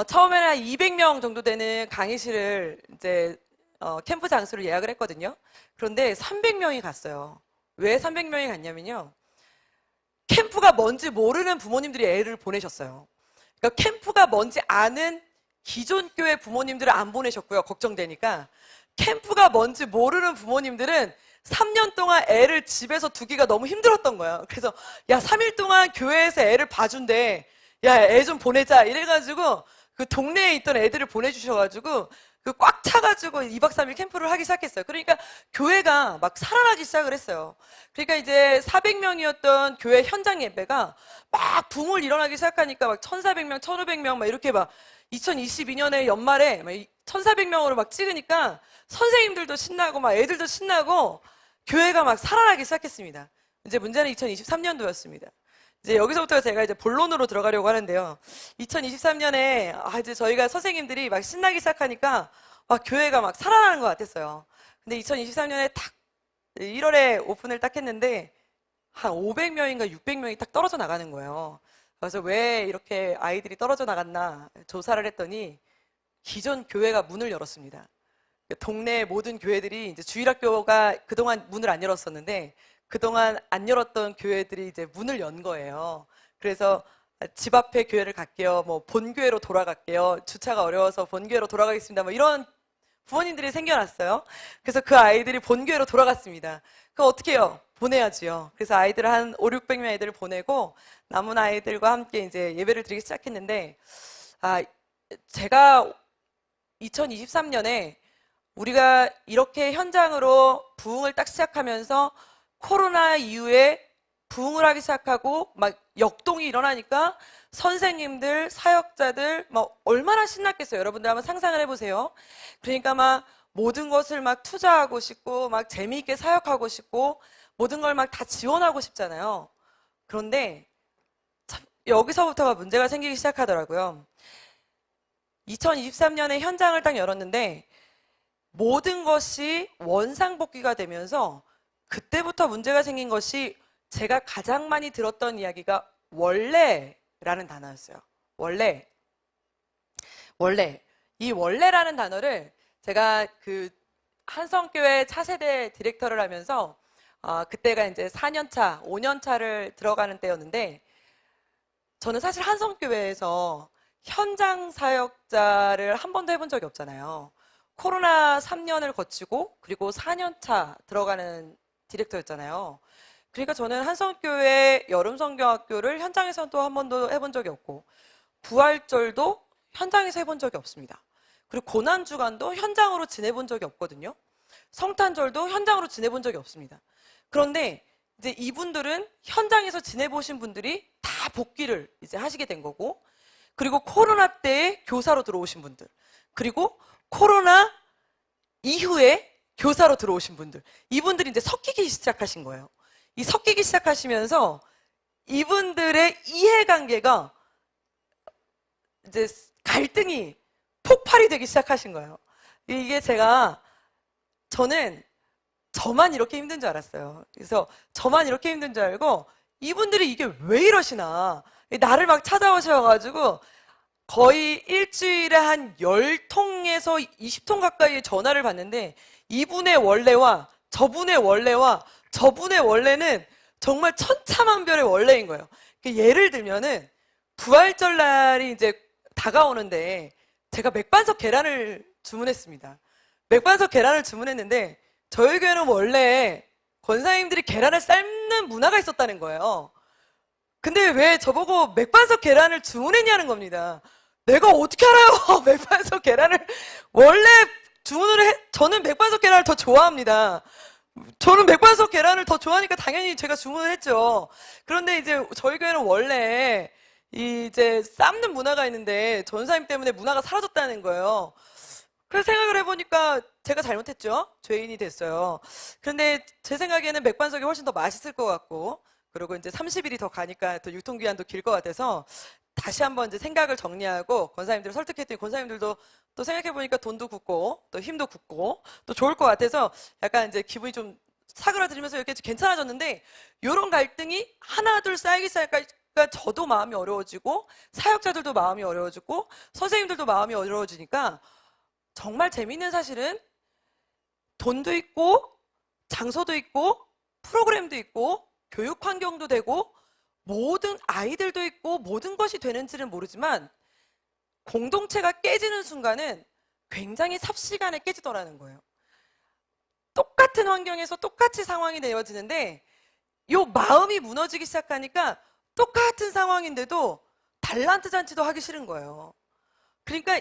처음에는 한 200명 정도 되는 강의실을 이제 캠프 장소를 예약을 했거든요. 그런데 300명이 갔어요. 왜 300명이 갔냐면요. 캠프가 뭔지 모르는 부모님들이 애를 보내셨어요. 그러니까 캠프가 뭔지 아는 기존 교회 부모님들은 안 보내셨고요. 걱정되니까. 캠프가 뭔지 모르는 부모님들은 3년 동안 애를 집에서 두기가 너무 힘들었던 거예요. 그래서 야 3일 동안 교회에서 애를 봐준대. 야 애 좀 보내자. 이래가지고 그 동네에 있던 애들을 보내주셔가지고 그 꽉 차가지고 2박 3일 캠프를 하기 시작했어요. 그러니까 교회가 막 살아나기 시작을 했어요. 그러니까 이제 400명이었던 교회 현장 예배가 막 붐을 일어나기 시작하니까 막 1,400명, 1,500명 막 이렇게 막 2022년에 연말에 막 1,400명으로 막 찍으니까 선생님들도 신나고 막 애들도 신나고 교회가 막 살아나기 시작했습니다. 이제 문제는 2023년도였습니다. 이제 여기서부터 제가 이제 본론으로 들어가려고 하는데요. 2023년에 이제 저희가 선생님들이 막 신나기 시작하니까 막 교회가 막 살아나는 것 같았어요. 근데 2023년에 딱 1월에 오픈을 딱 했는데 한 500명인가 600명이 딱 떨어져 나가는 거예요. 그래서 왜 이렇게 아이들이 떨어져 나갔나 조사를 했더니 기존 교회가 문을 열었습니다. 동네 모든 교회들이 이제 주일학교가 그동안 문을 안 열었었는데 그동안 안 열었던 교회들이 이제 문을 연 거예요. 그래서 집 앞에 교회를 갈게요. 뭐 본교회로 돌아갈게요. 주차가 어려워서 본교회로 돌아가겠습니다. 뭐 이런 부모님들이 생겨났어요. 그래서 그 아이들이 본교회로 돌아갔습니다. 그럼 어떻게 해요? 보내야지요. 그래서 아이들을 한 5, 600명 아이들을 보내고 남은 아이들과 함께 이제 예배를 드리기 시작했는데 제가 2023년에 우리가 이렇게 현장으로 부흥을 딱 시작하면서 코로나 이후에 부흥을 하기 시작하고 막 역동이 일어나니까 선생님들, 사역자들 막 얼마나 신났겠어요. 여러분들 한번 상상을 해보세요. 그러니까 막 모든 것을 막 투자하고 싶고 막 재미있게 사역하고 싶고 모든 걸 막 다 지원하고 싶잖아요. 그런데 참 여기서부터가 문제가 생기기 시작하더라고요. 2023년에 현장을 딱 열었는데 모든 것이 원상복귀가 되면서 그때부터 문제가 생긴 것이 제가 가장 많이 들었던 이야기가 원래라는 단어였어요. 원래. 이 원래라는 단어를 제가 그 한성교회 차세대 디렉터를 하면서 그때가 이제 4년차, 5년차를 들어가는 때였는데 저는 사실 한성교회에서 현장 사역자를 한 번도 해본 적이 없잖아요. 코로나 3년을 거치고 그리고 4년차 들어가는 디렉터였잖아요. 그러니까 저는 한성교회 여름성경학교를 현장에서 또 한 번도 해본 적이 없고 부활절도 현장에서 해본 적이 없습니다. 그리고 고난주간도 현장으로 지내본 적이 없거든요. 성탄절도 현장으로 지내본 적이 없습니다. 그런데 이제 이분들은 현장에서 지내보신 분들이 다 복귀를 이제 하시게 된 거고 그리고 코로나 때에 교사로 들어오신 분들 그리고 코로나 이후에 교사로 들어오신 분들 이분들이 이제 섞이기 시작하신 거예요. 이 섞이기 시작하시면서 이분들의 이해관계가 이제 갈등이 폭발이 되기 시작하신 거예요. 이게 저는 저만 이렇게 힘든 줄 알았어요. 그래서 저만 이렇게 힘든 줄 알고 이분들이 이게 왜 이러시나 나를 막 찾아오셔가지고 거의 일주일에 한 10통에서 20통 가까이의 전화를 받는데 이분의 원래와 저분의 원래와 저분의 원래는 정말 천차만별의 원래인 거예요. 예를 들면은 부활절 날이 이제 다가오는데 제가 맥반석 계란을 주문했습니다. 맥반석 계란을 주문했는데 저희 교회는 원래 권사님들이 계란을 삶는 문화가 있었다는 거예요. 근데 왜 저보고 맥반석 계란을 주문했냐는 겁니다. 내가 어떻게 알아요? 맥반석 계란을 원래 저는 맥반석 계란을 더 좋아합니다. 저는 맥반석 계란을 더 좋아하니까 당연히 제가 주문을 했죠. 그런데 이제 저희 교회는 원래 이제 삶는 문화가 있는데 전사님 때문에 문화가 사라졌다는 거예요. 그래서 생각을 해보니까 제가 잘못했죠. 죄인이 됐어요. 그런데 제 생각에는 맥반석이 훨씬 더 맛있을 것 같고, 그리고 이제 30일이 더 가니까 또 유통기한도 길 것 같아서 다시 한번 이제 생각을 정리하고 권사님들을 설득했더니 권사님들도 또 생각해보니까 돈도 굳고 또 힘도 굳고 또 좋을 것 같아서 약간 이제 기분이 좀 사그라들면서 이렇게 괜찮아졌는데, 이런 갈등이 하나 둘 쌓이기 시작하니까 저도 마음이 어려워지고 사역자들도 마음이 어려워지고 선생님들도 마음이 어려워지니까 정말 재미있는 사실은 돈도 있고 장소도 있고 프로그램도 있고 교육 환경도 되고 모든 아이들도 있고 모든 것이 되는지는 모르지만 공동체가 깨지는 순간은 굉장히 삽시간에 깨지더라는 거예요. 똑같은 환경에서 똑같이 상황이 되어지는데 요 마음이 무너지기 시작하니까 똑같은 상황인데도 달란트 잔치도 하기 싫은 거예요. 그러니까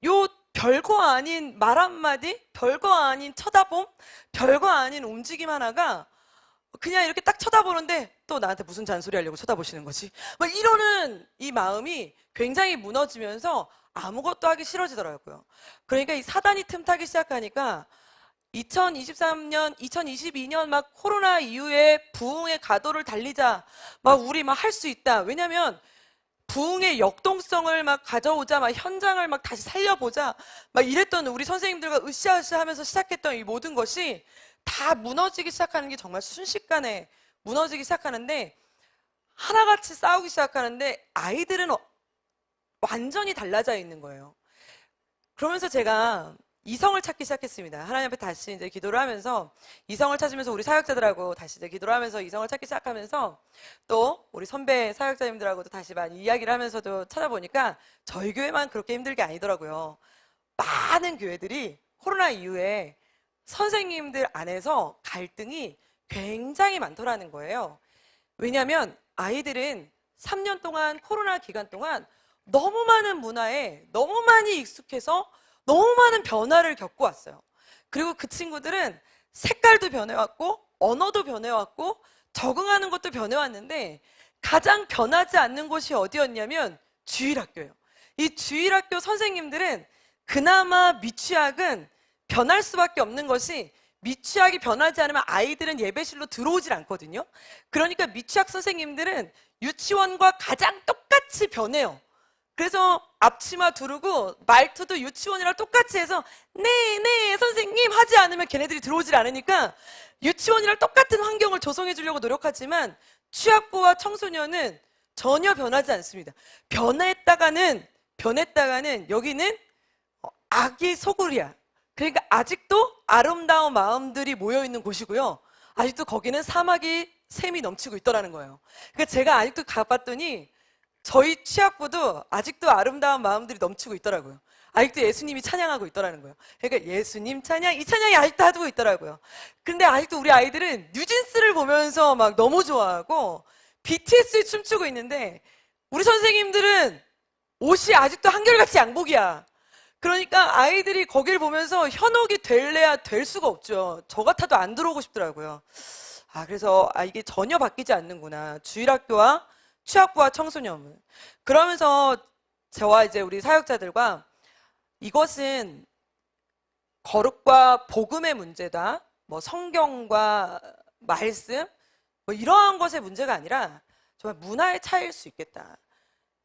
요 별거 아닌 말 한마디, 별거 아닌 쳐다봄, 별거 아닌 움직임 하나가 그냥 이렇게 딱 쳐다보는데 또 나한테 무슨 잔소리 하려고 쳐다보시는 거지? 막 이러는 이 마음이 굉장히 무너지면서 아무것도 하기 싫어지더라고요. 그러니까 이 사단이 틈타기 시작하니까 2023년, 2022년 막 코로나 이후에 부흥의 가도를 달리자, 막 우리 막 할 수 있다. 왜냐면 부흥의 역동성을 막 가져오자, 막 현장을 막 다시 살려보자, 막 이랬던 우리 선생님들과 으쌰으쌰 하면서 시작했던 이 모든 것이 다 무너지기 시작하는 게 정말 순식간에 무너지기 시작하는데, 하나같이 싸우기 시작하는데 아이들은 완전히 달라져 있는 거예요. 그러면서 제가 이성을 찾기 시작했습니다. 하나님 앞에 다시 이제 기도를 하면서 이성을 찾으면서 우리 사역자들하고 다시 이제 기도를 하면서 이성을 찾기 시작하면서 또 우리 선배 사역자님들하고도 다시 많이 이야기를 하면서도 찾아보니까 저희 교회만 그렇게 힘든 게 아니더라고요. 많은 교회들이 코로나 이후에 선생님들 안에서 갈등이 굉장히 많더라는 거예요. 왜냐하면 아이들은 3년 동안 코로나 기간 동안 너무 많은 문화에 너무 많이 익숙해서 너무 많은 변화를 겪고 왔어요. 그리고 그 친구들은 색깔도 변해왔고 언어도 변해왔고 적응하는 것도 변해왔는데 가장 변하지 않는 곳이 어디였냐면 주일학교예요. 이 주일학교 선생님들은 그나마 미취학은 변할 수밖에 없는 것이, 미취학이 변하지 않으면 아이들은 예배실로 들어오질 않거든요. 그러니까 미취학 선생님들은 유치원과 가장 똑같이 변해요. 그래서 앞치마 두르고 말투도 유치원이랑 똑같이 해서 네 선생님 하지 않으면 걔네들이 들어오질 않으니까 유치원이랑 똑같은 환경을 조성해 주려고 노력하지만 취학부와 청소년은 전혀 변하지 않습니다. 변했다가는 여기는 아기 소굴이야. 그러니까 아직도 아름다운 마음들이 모여있는 곳이고요. 아직도 거기는 사마귀 샘이 넘치고 있더라는 거예요. 그러니까 제가 아직도 가봤더니 저희 취학부도 아직도 아름다운 마음들이 넘치고 있더라고요. 아직도 예수님이 찬양하고 있더라는 거예요. 그러니까 예수님 찬양, 이 찬양이 아직도 하고 있더라고요. 근데 아직도 우리 아이들은 뉴진스를 보면서 막 너무 좋아하고 BTS에 춤추고 있는데 우리 선생님들은 옷이 아직도 한결같이 양복이야. 그러니까 아이들이 거길 보면서 현혹이 될래야 될 수가 없죠. 저 같아도 안 들어오고 싶더라고요. 그래서 이게 전혀 바뀌지 않는구나. 주일학교와 취학부와 청소년은. 그러면서 저와 이제 우리 사역자들과 이것은 거룩과 복음의 문제다, 뭐 성경과 말씀, 뭐 이러한 것의 문제가 아니라 정말 문화의 차이일 수 있겠다.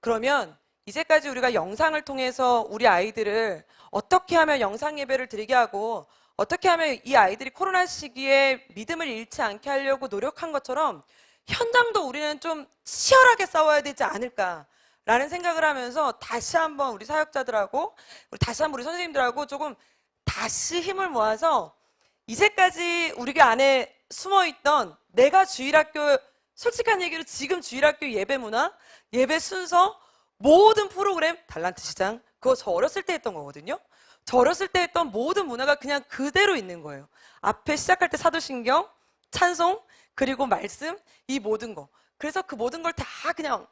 그러면 이제까지 우리가 영상을 통해서 우리 아이들을 어떻게 하면 영상 예배를 드리게 하고 어떻게 하면 이 아이들이 코로나 시기에 믿음을 잃지 않게 하려고 노력한 것처럼 현장도 우리는 좀 치열하게 싸워야 되지 않을까 라는 생각을 하면서 다시 한번 우리 사역자들하고 다시 한번 우리 선생님들하고 조금 다시 힘을 모아서 이제까지 우리 안에 숨어있던 내가 주일학교 솔직한 얘기로 지금 주일학교 예배 문화, 예배 순서, 모든 프로그램, 달란트 시장 그거 저 어렸을 때 했던 거거든요. 저 어렸을 때 했던 모든 문화가 그냥 그대로 있는 거예요. 앞에 시작할 때 사도신경, 찬송, 그리고 말씀, 이 모든 거. 그래서 그 모든 걸 다 그냥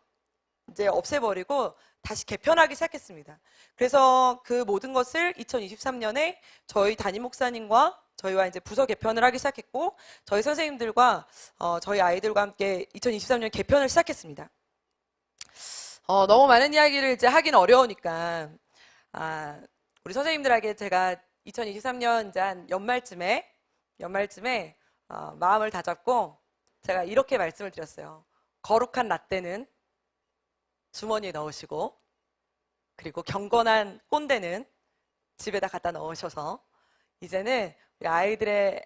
이제 없애버리고 다시 개편하기 시작했습니다. 그래서 그 모든 것을 2023년에 저희 담임 목사님과 저희와 이제 부서 개편을 하기 시작했고, 저희 선생님들과 저희 아이들과 함께 2023년 개편을 시작했습니다. 너무 많은 이야기를 이제 하긴 어려우니까 우리 선생님들에게 제가 2023년 이제 한 연말쯤에 마음을 다잡고 제가 이렇게 말씀을 드렸어요. 거룩한 라떼는 주머니에 넣으시고, 그리고 경건한 꼰대는 집에다 갖다 넣으셔서 이제는 우리 아이들의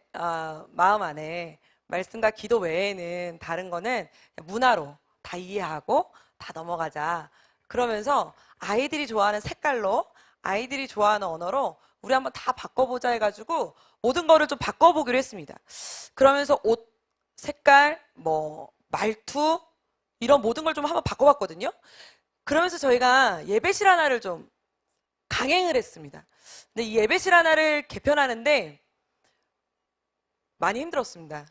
마음 안에 말씀과 기도 외에는 다른 거는 문화로 다 이해하고 다 넘어가자. 그러면서 아이들이 좋아하는 색깔로, 아이들이 좋아하는 언어로 우리 한번 다 바꿔보자 해가지고 모든 거를 좀 바꿔보기로 했습니다. 그러면서 옷 색깔, 뭐 말투 이런 모든 걸 좀 한번 바꿔봤거든요. 그러면서 저희가 예배실 하나를 좀 강행을 했습니다. 근데 이 예배실 하나를 개편하는데 많이 힘들었습니다.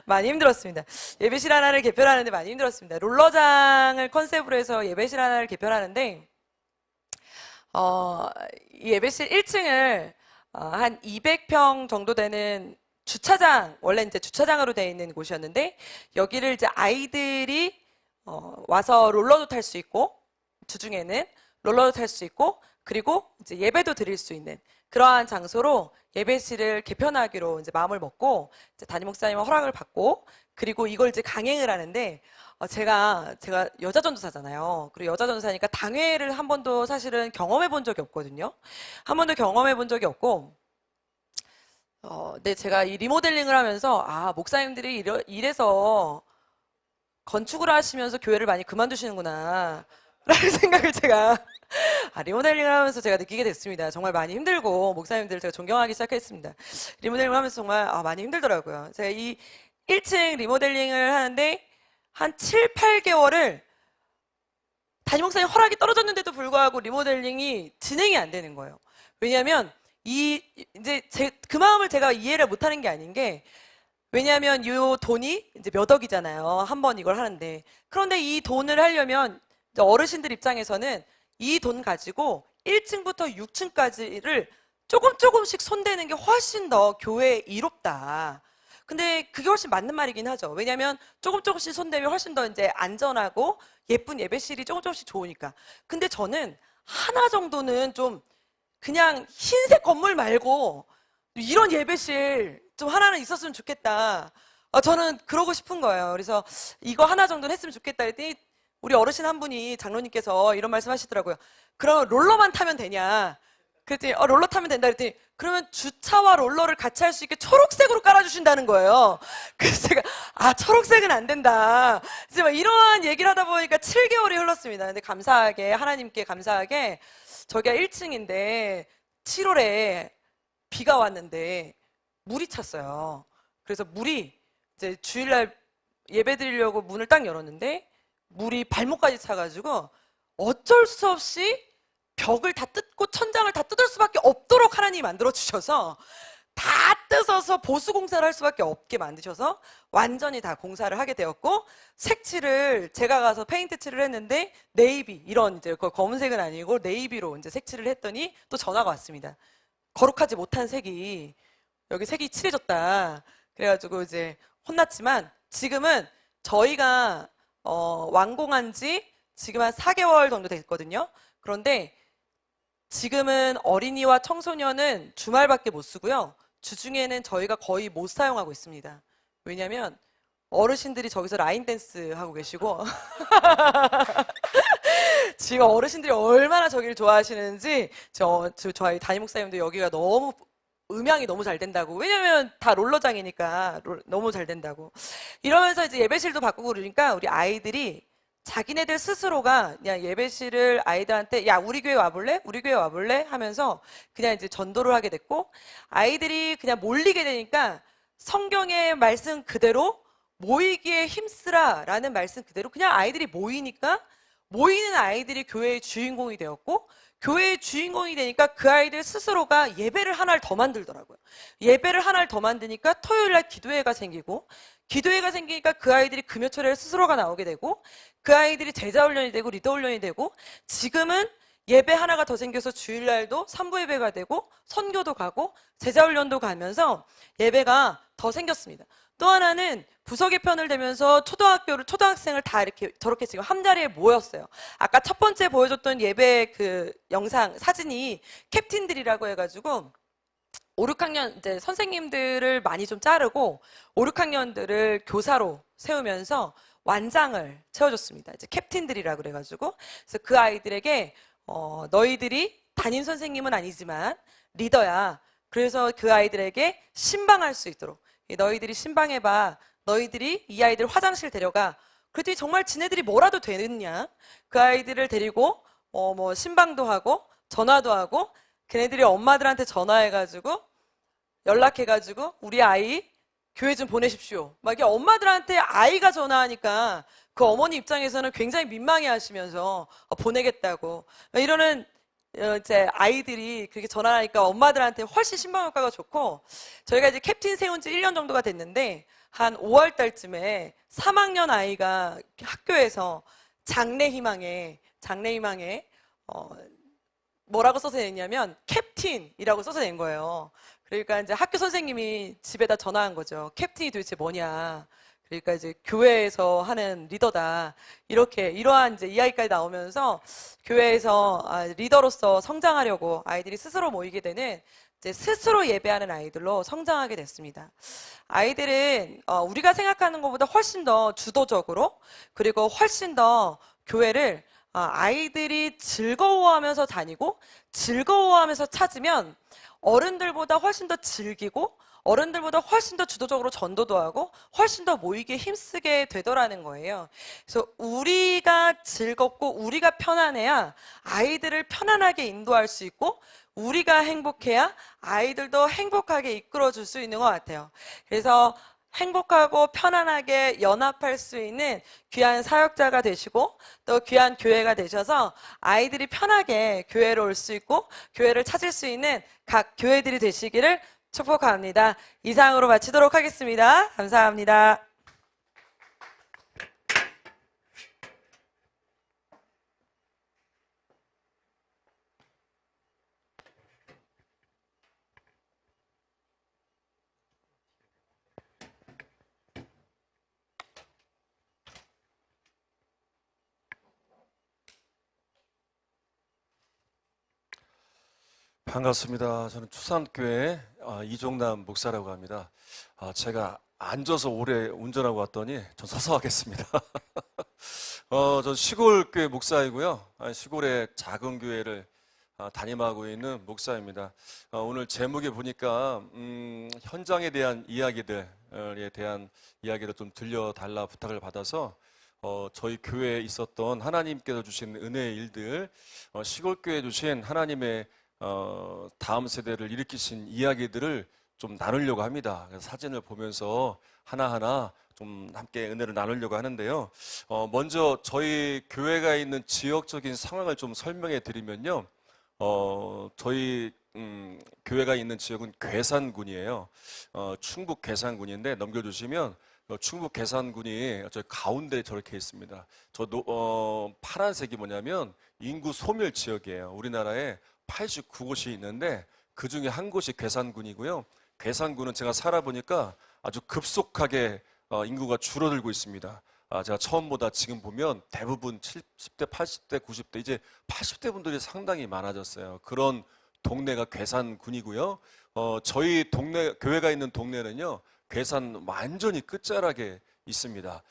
많이 힘들었습니다. 예배실 하나를 개편하는데 많이 힘들었습니다. 롤러장을 컨셉으로 해서 예배실 하나를 개편하는데 이 예배실 1층을 한 200평 정도 되는 주차장, 원래 이제 주차장으로 되어 있는 곳이었는데 여기를 이제 아이들이 와서 롤러도 탈 수 있고, 주중에는 롤러도 탈 수 있고, 그리고 이제 예배도 드릴 수 있는 그러한 장소로 예배실을 개편하기로 이제 마음을 먹고 이제 담임 목사님의 허락을 받고, 그리고 이걸 이제 강행을 하는데 제가 여자 전도사잖아요. 그리고 여자 전도사니까 당회를 한 번도 사실은 경험해 본 적이 없거든요. 한 번도 경험해 본 적이 없고, 근데 제가 이 리모델링을 하면서 목사님들이 이래서 건축을 하시면서 교회를 많이 그만두시는구나 라는 생각을 제가 리모델링을 하면서 제가 느끼게 됐습니다. 정말 많이 힘들고 목사님들을 제가 존경하기 시작했습니다. 리모델링을 하면서 정말 많이 힘들더라고요. 제가 이 1층 리모델링을 하는데 한 7, 8개월을 담임 목사님 허락이 떨어졌는데도 불구하고 리모델링이 진행이 안 되는 거예요. 왜냐하면 이제 그 마음을 제가 이해를 못하는 게 아닌 게, 왜냐하면 이 돈이 이제 몇 억이잖아요. 한 번 이걸 하는데. 그런데 이 돈을 하려면 이제 어르신들 입장에서는 이 돈 가지고 1층부터 6층까지를 조금씩 손대는 게 훨씬 더 교회에 이롭다. 근데 그게 훨씬 맞는 말이긴 하죠. 왜냐하면 조금씩 손대면 훨씬 더 이제 안전하고 예쁜 예배실이 조금씩 좋으니까. 근데 저는 하나 정도는 좀 그냥 흰색 건물 말고 이런 예배실 좀 하나는 있었으면 좋겠다. 저는 그러고 싶은 거예요. 그래서 이거 하나 정도는 했으면 좋겠다 했더니 우리 어르신 한 분이 장로님께서 이런 말씀 하시더라고요. 그럼 롤러만 타면 되냐? 그랬더니 롤러 타면 된다 그랬더니 그러면 주차와 롤러를 같이 할 수 있게 초록색으로 깔아주신다는 거예요. 그래서 제가 초록색은 안 된다. 이제 막 이러한 얘기를 하다 보니까 7개월이 흘렀습니다. 근데 감사하게 하나님께 감사하게 저기가 1층인데 7월에 비가 왔는데 물이 찼어요. 그래서 물이 이제 주일날 예배 드리려고 문을 딱 열었는데 물이 발목까지 차가지고 어쩔 수 없이 벽을 다 뜯고 천장을 다 뜯을 수밖에 없도록 하나님이 만들어 주셔서 다 뜯어서 보수 공사를 할 수밖에 없게 만드셔서 완전히 다 공사를 하게 되었고, 색칠을 제가 가서 페인트 칠을 했는데 네이비, 이런 이제 검은색은 아니고 네이비로 이제 색칠을 했더니 또 전화가 왔습니다. 거룩하지 못한 색이 여기 색이 칠해졌다. 그래가지고 이제 혼났지만 지금은 저희가 완공한 지 지금 한 4개월 정도 됐거든요. 그런데 지금은 어린이와 청소년은 주말밖에 못 쓰고요. 주중에는 저희가 거의 못 사용하고 있습니다. 왜냐하면 어르신들이 저기서 라인 댄스 하고 계시고 지금 어르신들이 얼마나 저기를 좋아하시는지 저희 담임 목사님도 여기가 너무 음향이 너무 잘 된다고. 왜냐면 다 롤러장이니까 너무 잘 된다고. 이러면서 이제 예배실도 바꾸고 그러니까 우리 아이들이 자기네들 스스로가 그냥 예배실을 아이들한테 야 우리 교회 와볼래? 우리 교회 와볼래? 하면서 그냥 이제 전도를 하게 됐고 아이들이 그냥 몰리게 되니까 성경의 말씀 그대로 모이기에 힘쓰라 라는 말씀 그대로 그냥 아이들이 모이니까 모이는 아이들이 교회의 주인공이 되었고 교회의 주인공이 되니까 그 아이들 스스로가 예배를 하나를 더 만들더라고요. 예배를 하나를 더 만드니까 토요일날 기도회가 생기고 기도회가 생기니까 그 아이들이 금요철에 스스로가 나오게 되고 그 아이들이 제자훈련이 되고 리더훈련이 되고 지금은 예배 하나가 더 생겨서 주일날도 산부 예배가 되고 선교도 가고 제자훈련도 가면서 예배가 더 생겼습니다. 또 하나는 부서 개편을 되면서 초등학생을 다 이렇게 저렇게 지금 한 자리에 모였어요. 아까 첫 번째 보여줬던 예배 그 영상 사진이 캡틴들이라고 해가지고 5, 6학년 이제 선생님들을 많이 좀 자르고 5, 6학년들을 교사로 세우면서 완장을 채워줬습니다. 이제 캡틴들이라고 그래가지고 그래서 그 아이들에게 너희들이 담임 선생님은 아니지만 리더야. 그래서 그 아이들에게 신방할 수 있도록 너희들이 신방해봐. 너희들이 이 아이들 화장실 데려가. 그랬더니 정말 지네들이 뭐라도 되느냐. 그 아이들을 데리고 뭐 신방도 하고 전화도 하고 걔네들이 엄마들한테 전화해가지고 연락해가지고 우리 아이 교회 좀 보내십시오. 막 이게 엄마들한테 아이가 전화하니까 그 어머니 입장에서는 굉장히 민망해 하시면서 보내겠다고 이러는 이제 아이들이 그렇게 전화하니까 엄마들한테 훨씬 신방 효과가 좋고 저희가 이제 캡틴 세운 지 1년 정도가 됐는데 한 5월 달쯤에 3학년 아이가 학교에서 장래희망에 뭐라고 써서 냈냐면 캡틴이라고 써서 낸 거예요. 그러니까 이제 학교 선생님이 집에다 전화한 거죠. 캡틴이 도대체 뭐냐. 그러니까 이제 교회에서 하는 리더다. 이러한 이제 이야기까지 나오면서 교회에서 리더로서 성장하려고 아이들이 스스로 모이게 되는 이제 스스로 예배하는 아이들로 성장하게 됐습니다. 아이들은 우리가 생각하는 것보다 훨씬 더 주도적으로 그리고 훨씬 더 교회를 아이들이 즐거워하면서 다니고 즐거워하면서 찾으면 어른들보다 훨씬 더 즐기고 어른들보다 훨씬 더 주도적으로 전도도 하고 훨씬 더 모이게 힘쓰게 되더라는 거예요. 그래서 우리가 즐겁고 우리가 편안해야 아이들을 편안하게 인도할 수 있고 우리가 행복해야 아이들도 행복하게 이끌어줄 수 있는 것 같아요. 그래서 행복하고 편안하게 연합할 수 있는 귀한 사역자가 되시고 또 귀한 교회가 되셔서 아이들이 편하게 교회로 올 수 있고 교회를 찾을 수 있는 각 교회들이 되시기를 축복합니다. 이상으로 마치도록 하겠습니다. 감사합니다. 반갑습니다. 저는 추산교회 이종남 목사라고 합니다. 제가 앉아서 오래 운전하고 왔더니 전 서서 하겠습니다. 전 시골교회 목사이고요. 시골의 작은 교회를 담임하고 있는 목사입니다. 오늘 제목에 보니까 현장에 대한 이야기들에 대한 이야기를 좀 들려달라 부탁을 받아서 저희 교회에 있었던 하나님께서 주신 은혜의 일들, 시골교회에 주신 하나님의 다음 세대를 일으키신 이야기들을 좀 나누려고 합니다. 그래서 사진을 보면서 하나하나 좀 함께 은혜를 나누려고 하는데요. 먼저 저희 교회가 있는 지역적인 상황을 좀 설명해 드리면요. 저희 교회가 있는 지역은 괴산군이에요. 충북 괴산군인데 넘겨주시면 충북 괴산군이 저 가운데 저렇게 있습니다. 파란색이 뭐냐면 인구 소멸 지역이에요. 우리나라에 89곳이 있는데 그 중에 한 곳이 괴산군이고요. 괴산군은 제가 살아보니까 아주 급속하게 인구가 줄어들고 있습니다. 제가 처음보다 지금 보면 대부분 70대, 80대, 90대, 이제 80대 분들이 상당히 많아졌어요. 그런 동네가 괴산군이고요. 저희 동네, 교회가 있는 동네는요, 괴산 완전히 끝자락에 있습니다.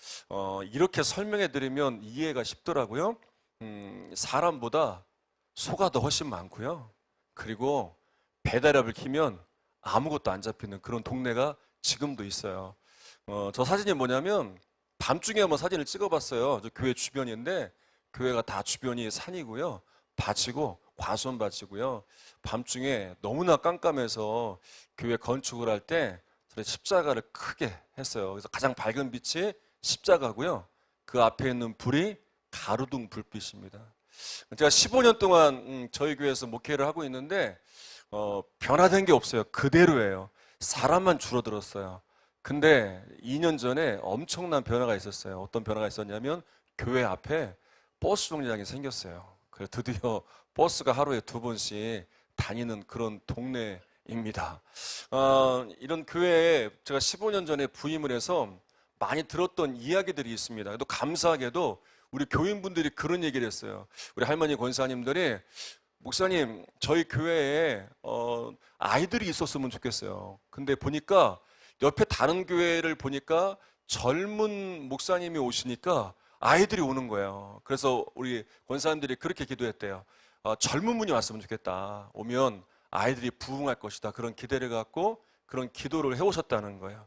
이렇게 설명해 드리면 이해가 쉽더라고요. 사람보다 소가 더 훨씬 많고요. 그리고 배달앱을 키면 아무것도 안 잡히는 그런 동네가 지금도 있어요. 저 사진이 뭐냐면 밤중에 한번 사진을 찍어봤어요. 저 교회 주변인데 교회가 다 주변이 산이고요. 밭이고 과수원 밭이고요. 밤중에 너무나 깜깜해서 교회 건축을 할 때 십자가를 크게 했어요. 그래서 가장 밝은 빛이 십자가고요. 그 앞에 있는 불이 가로등 불빛입니다. 제가 15년 동안 저희 교회에서 목회를 하고 있는데 변화된 게 없어요. 그대로예요. 사람만 줄어들었어요. 근데 2년 전에 엄청난 변화가 있었어요. 어떤 변화가 있었냐면 교회 앞에 버스 정류장이 생겼어요. 그래서 드디어 버스가 하루에 2번씩 다니는 그런 동네입니다. 이런 교회에 제가 15년 전에 부임을 해서 많이 들었던 이야기들이 있습니다. 또 감사하게도 우리 교인분들이 그런 얘기를 했어요. 우리 할머니 권사님들이 목사님 저희 교회에 아이들이 있었으면 좋겠어요. 근데 보니까 옆에 다른 교회를 보니까 젊은 목사님이 오시니까 아이들이 오는 거예요. 그래서 우리 권사님들이 그렇게 기도했대요. 젊은 분이 왔으면 좋겠다. 오면 아이들이 부흥할 것이다. 그런 기대를 갖고 그런 기도를 해오셨다는 거예요.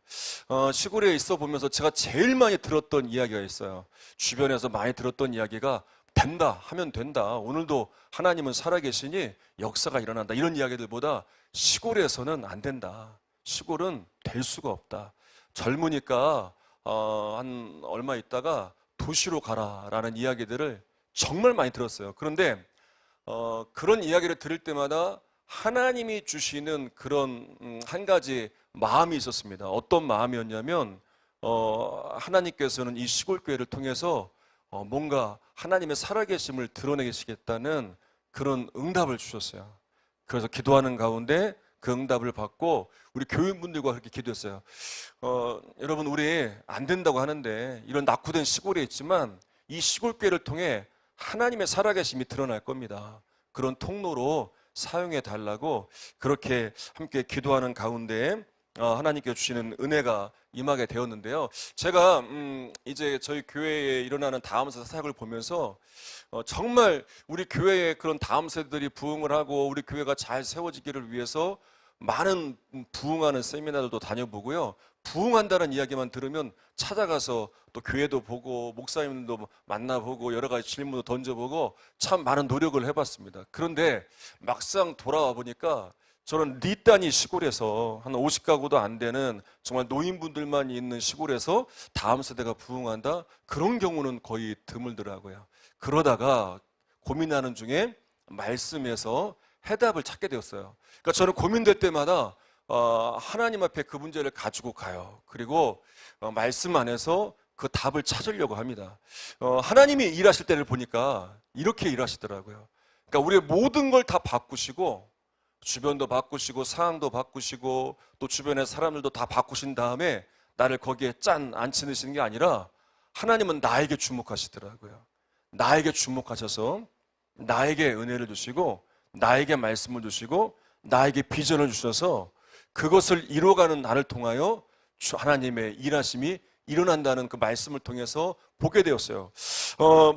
시골에 있어 보면서 제가 제일 많이 들었던 이야기가 있어요. 주변에서 많이 들었던 이야기가 된다 하면 된다. 오늘도 하나님은 살아계시니 역사가 일어난다. 이런 이야기들보다 시골에서는 안 된다. 시골은 될 수가 없다. 젊으니까 한 얼마 있다가 도시로 가라라는 이야기들을 정말 많이 들었어요. 그런데 그런 이야기를 들을 때마다 하나님이 주시는 그런 한 가지 마음이 있었습니다. 어떤 마음이었냐면 하나님께서는 이 시골교회를 통해서 뭔가 하나님의 살아계심을 드러내시겠다는 그런 응답을 주셨어요. 그래서 기도하는 가운데 그 응답을 받고 우리 교인분들과 그렇게 기도했어요. 여러분 우리 안 된다고 하는데 이런 낙후된 시골에 있지만 이 시골교회를 통해 하나님의 살아계심이 드러날 겁니다. 그런 통로로 사용해 달라고 그렇게 함께 기도하는 가운데 하나님께 주시는 은혜가 임하게 되었는데요. 제가 이제 저희 교회에 일어나는 다음 세대 사역을 보면서 정말 우리 교회의 그런 다음 세대들이 부흥을 하고 우리 교회가 잘 세워지기를 위해서 많은 부흥하는 세미나들도 다녀보고요. 부흥한다는 이야기만 들으면 찾아가서 또 교회도 보고 목사님도 만나보고 여러 가지 질문도 던져보고 참 많은 노력을 해봤습니다. 그런데 막상 돌아와 보니까 저는 리단이 시골에서 한 50가구도 안 되는 정말 노인분들만 있는 시골에서 다음 세대가 부흥한다? 그런 경우는 거의 드물더라고요. 그러다가 고민하는 중에 말씀에서 해답을 찾게 되었어요. 그러니까 저는 고민될 때마다 하나님 앞에 그 문제를 가지고 가요. 그리고 말씀 안에서 그 답을 찾으려고 합니다. 하나님이 일하실 때를 보니까 이렇게 일하시더라고요. 그러니까 우리의 모든 걸 다 바꾸시고 주변도 바꾸시고 상황도 바꾸시고 또 주변의 사람들도 다 바꾸신 다음에 나를 거기에 짠 앉히시는 게 아니라 하나님은 나에게 주목하시더라고요. 나에게 주목하셔서 나에게 은혜를 주시고 나에게 말씀을 주시고 나에게 비전을 주셔서 그것을 이루어가는 나를 통하여 하나님의 일하심이 일어난다는 그 말씀을 통해서 보게 되었어요.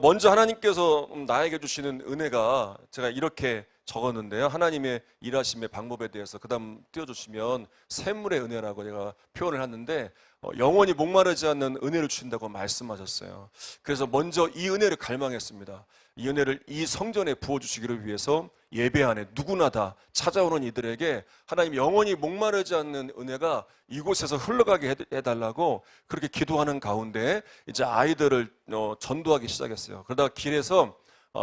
먼저 하나님께서 나에게 주시는 은혜가 제가 이렇게 적었는데요. 하나님의 일하심의 방법에 대해서 그 다음 띄워주시면 샘물의 은혜라고 제가 표현을 했는데 영원히 목마르지 않는 은혜를 주신다고 말씀하셨어요. 그래서 먼저 이 은혜를 갈망했습니다. 이 은혜를 이 성전에 부어주시기를 위해서 예배 안에 누구나 다 찾아오는 이들에게 하나님 영원히 목마르지 않는 은혜가 이곳에서 흘러가게 해달라고 그렇게 기도하는 가운데 이제 아이들을 전도하기 시작했어요. 그러다가 길에서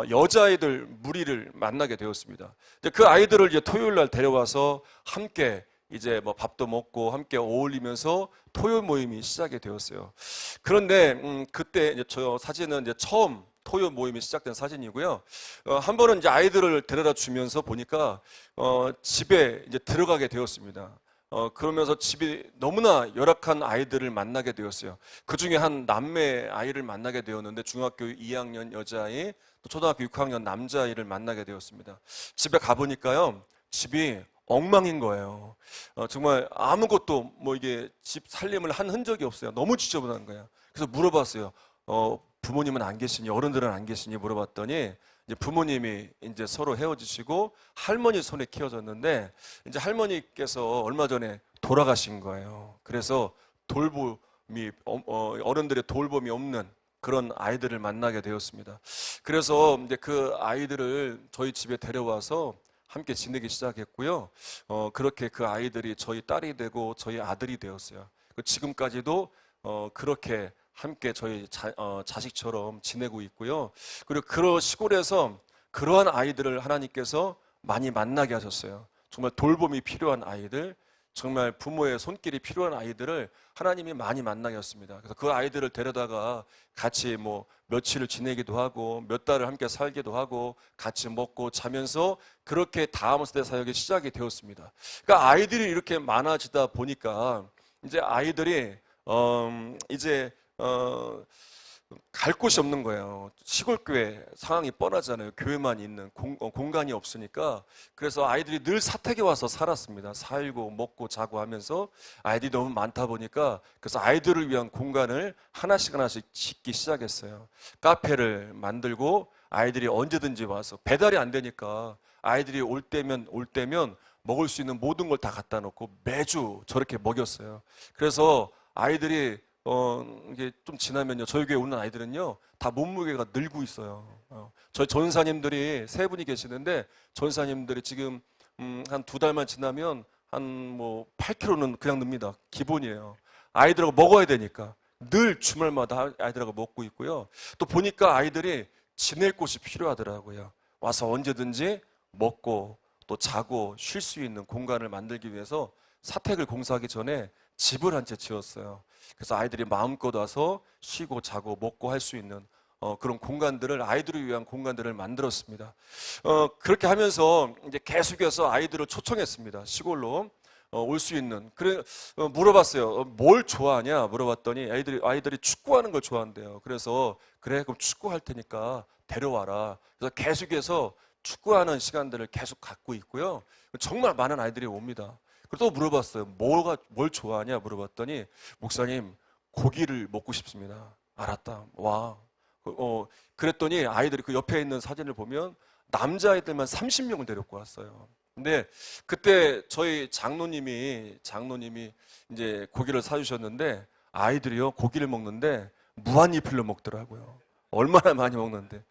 여자아이들 무리를 만나게 되었습니다. 그 아이들을 이제 토요일 날 데려와서 함께 이제 뭐 밥도 먹고 함께 어울리면서 토요 모임이 시작이 되었어요. 그런데 그때 이제 저 사진은 이제 처음 토요 모임이 시작된 사진이고요. 한 번은 이제 아이들을 데려다 주면서 보니까 집에 이제 들어가게 되었습니다. 그러면서 집이 너무나 열악한 아이들을 만나게 되었어요. 그 중에 한 남매 아이를 만나게 되었는데 중학교 2학년 여자아이, 또 초등학교 6학년 남자아이를 만나게 되었습니다. 집에 가보니까요, 집이 엉망인 거예요. 정말 아무것도 뭐 이게 집 살림을 한 흔적이 없어요. 너무 지저분한 거예요. 그래서 물어봤어요. 부모님은 안 계시니, 어른들은 안 계시니 물어봤더니 이제 부모님이 이제 서로 헤어지시고 할머니 손에 키워졌는데 이제 할머니께서 얼마 전에 돌아가신 거예요. 그래서 돌보며 어른들의 돌봄이 없는 그런 아이들을 만나게 되었습니다. 그래서 이제 그 아이들을 저희 집에 데려와서 함께 지내기 시작했고요. 그렇게 그 아이들이 저희 딸이 되고 저희 아들이 되었어요. 지금까지도 그렇게 함께 저희 자식처럼 지내고 있고요. 그리고 그 시골에서 그러한 아이들을 하나님께서 많이 만나게 하셨어요. 정말 돌봄이 필요한 아이들, 정말 부모의 손길이 필요한 아이들을 하나님이 많이 만나게 했습니다. 그래서 그 아이들을 데려다가 같이 뭐 며칠을 지내기도 하고 몇 달을 함께 살기도 하고 같이 먹고 자면서 그렇게 다음 세대 사역이 시작이 되었습니다. 그러니까 아이들이 이렇게 많아지다 보니까 이제 아이들이 이제 갈 곳이 없는 거예요. 시골 교회 상황이 뻔하잖아요. 교회만 있는 공간이 없으니까. 그래서 아이들이 늘 사택에 와서 살았습니다. 살고 먹고 자고 하면서 아이들이 너무 많다 보니까 그래서 아이들을 위한 공간을 하나씩 짓기 시작했어요. 카페를 만들고 아이들이 언제든지 와서 배달이 안 되니까 아이들이 올 때면 먹을 수 있는 모든 걸 다 갖다 놓고 매주 저렇게 먹였어요. 그래서 아이들이 이게 좀 지나면요, 저희 교회 오는 아이들은요, 다 몸무게가 늘고 있어요. 저희 전사님들이 세 분이 계시는데, 전사님들이 지금, 한 2달만 지나면, 한 뭐, 8kg는 그냥 늡니다. 기본이에요. 아이들하고 먹어야 되니까. 늘 주말마다 아이들하고 먹고 있고요. 또 보니까 아이들이 지낼 곳이 필요하더라고요. 와서 언제든지 먹고, 또 자고, 쉴 수 있는 공간을 만들기 위해서 사택을 공사하기 전에 집을 한 채 지었어요. 그래서 아이들이 마음껏 와서 쉬고 자고 먹고 할 수 있는 그런 공간들을, 아이들을 위한 공간들을 만들었습니다. 그렇게 하면서 이제 계속해서 아이들을 초청했습니다. 시골로 올 수 있는. 그래 물어봤어요. 뭘 좋아하냐 물어봤더니 아이들이 축구하는 걸 좋아한대요. 그래서 그래 그럼 축구할 테니까 데려와라. 그래서 계속해서 축구하는 시간들을 계속 갖고 있고요. 정말 많은 아이들이 옵니다. 그리고 또 물어봤어요. 뭘 좋아하냐 물어봤더니 목사님 고기를 먹고 싶습니다. 알았다. 와. 그랬더니 아이들이 그 옆에 있는 사진을 보면 남자아이들만 30명을 데리고 왔어요. 근데 그때 저희 장로님이 이제 고기를 사주셨는데 아이들이요 고기를 먹는데 무한리필로 먹더라고요. 얼마나 많이 먹는데.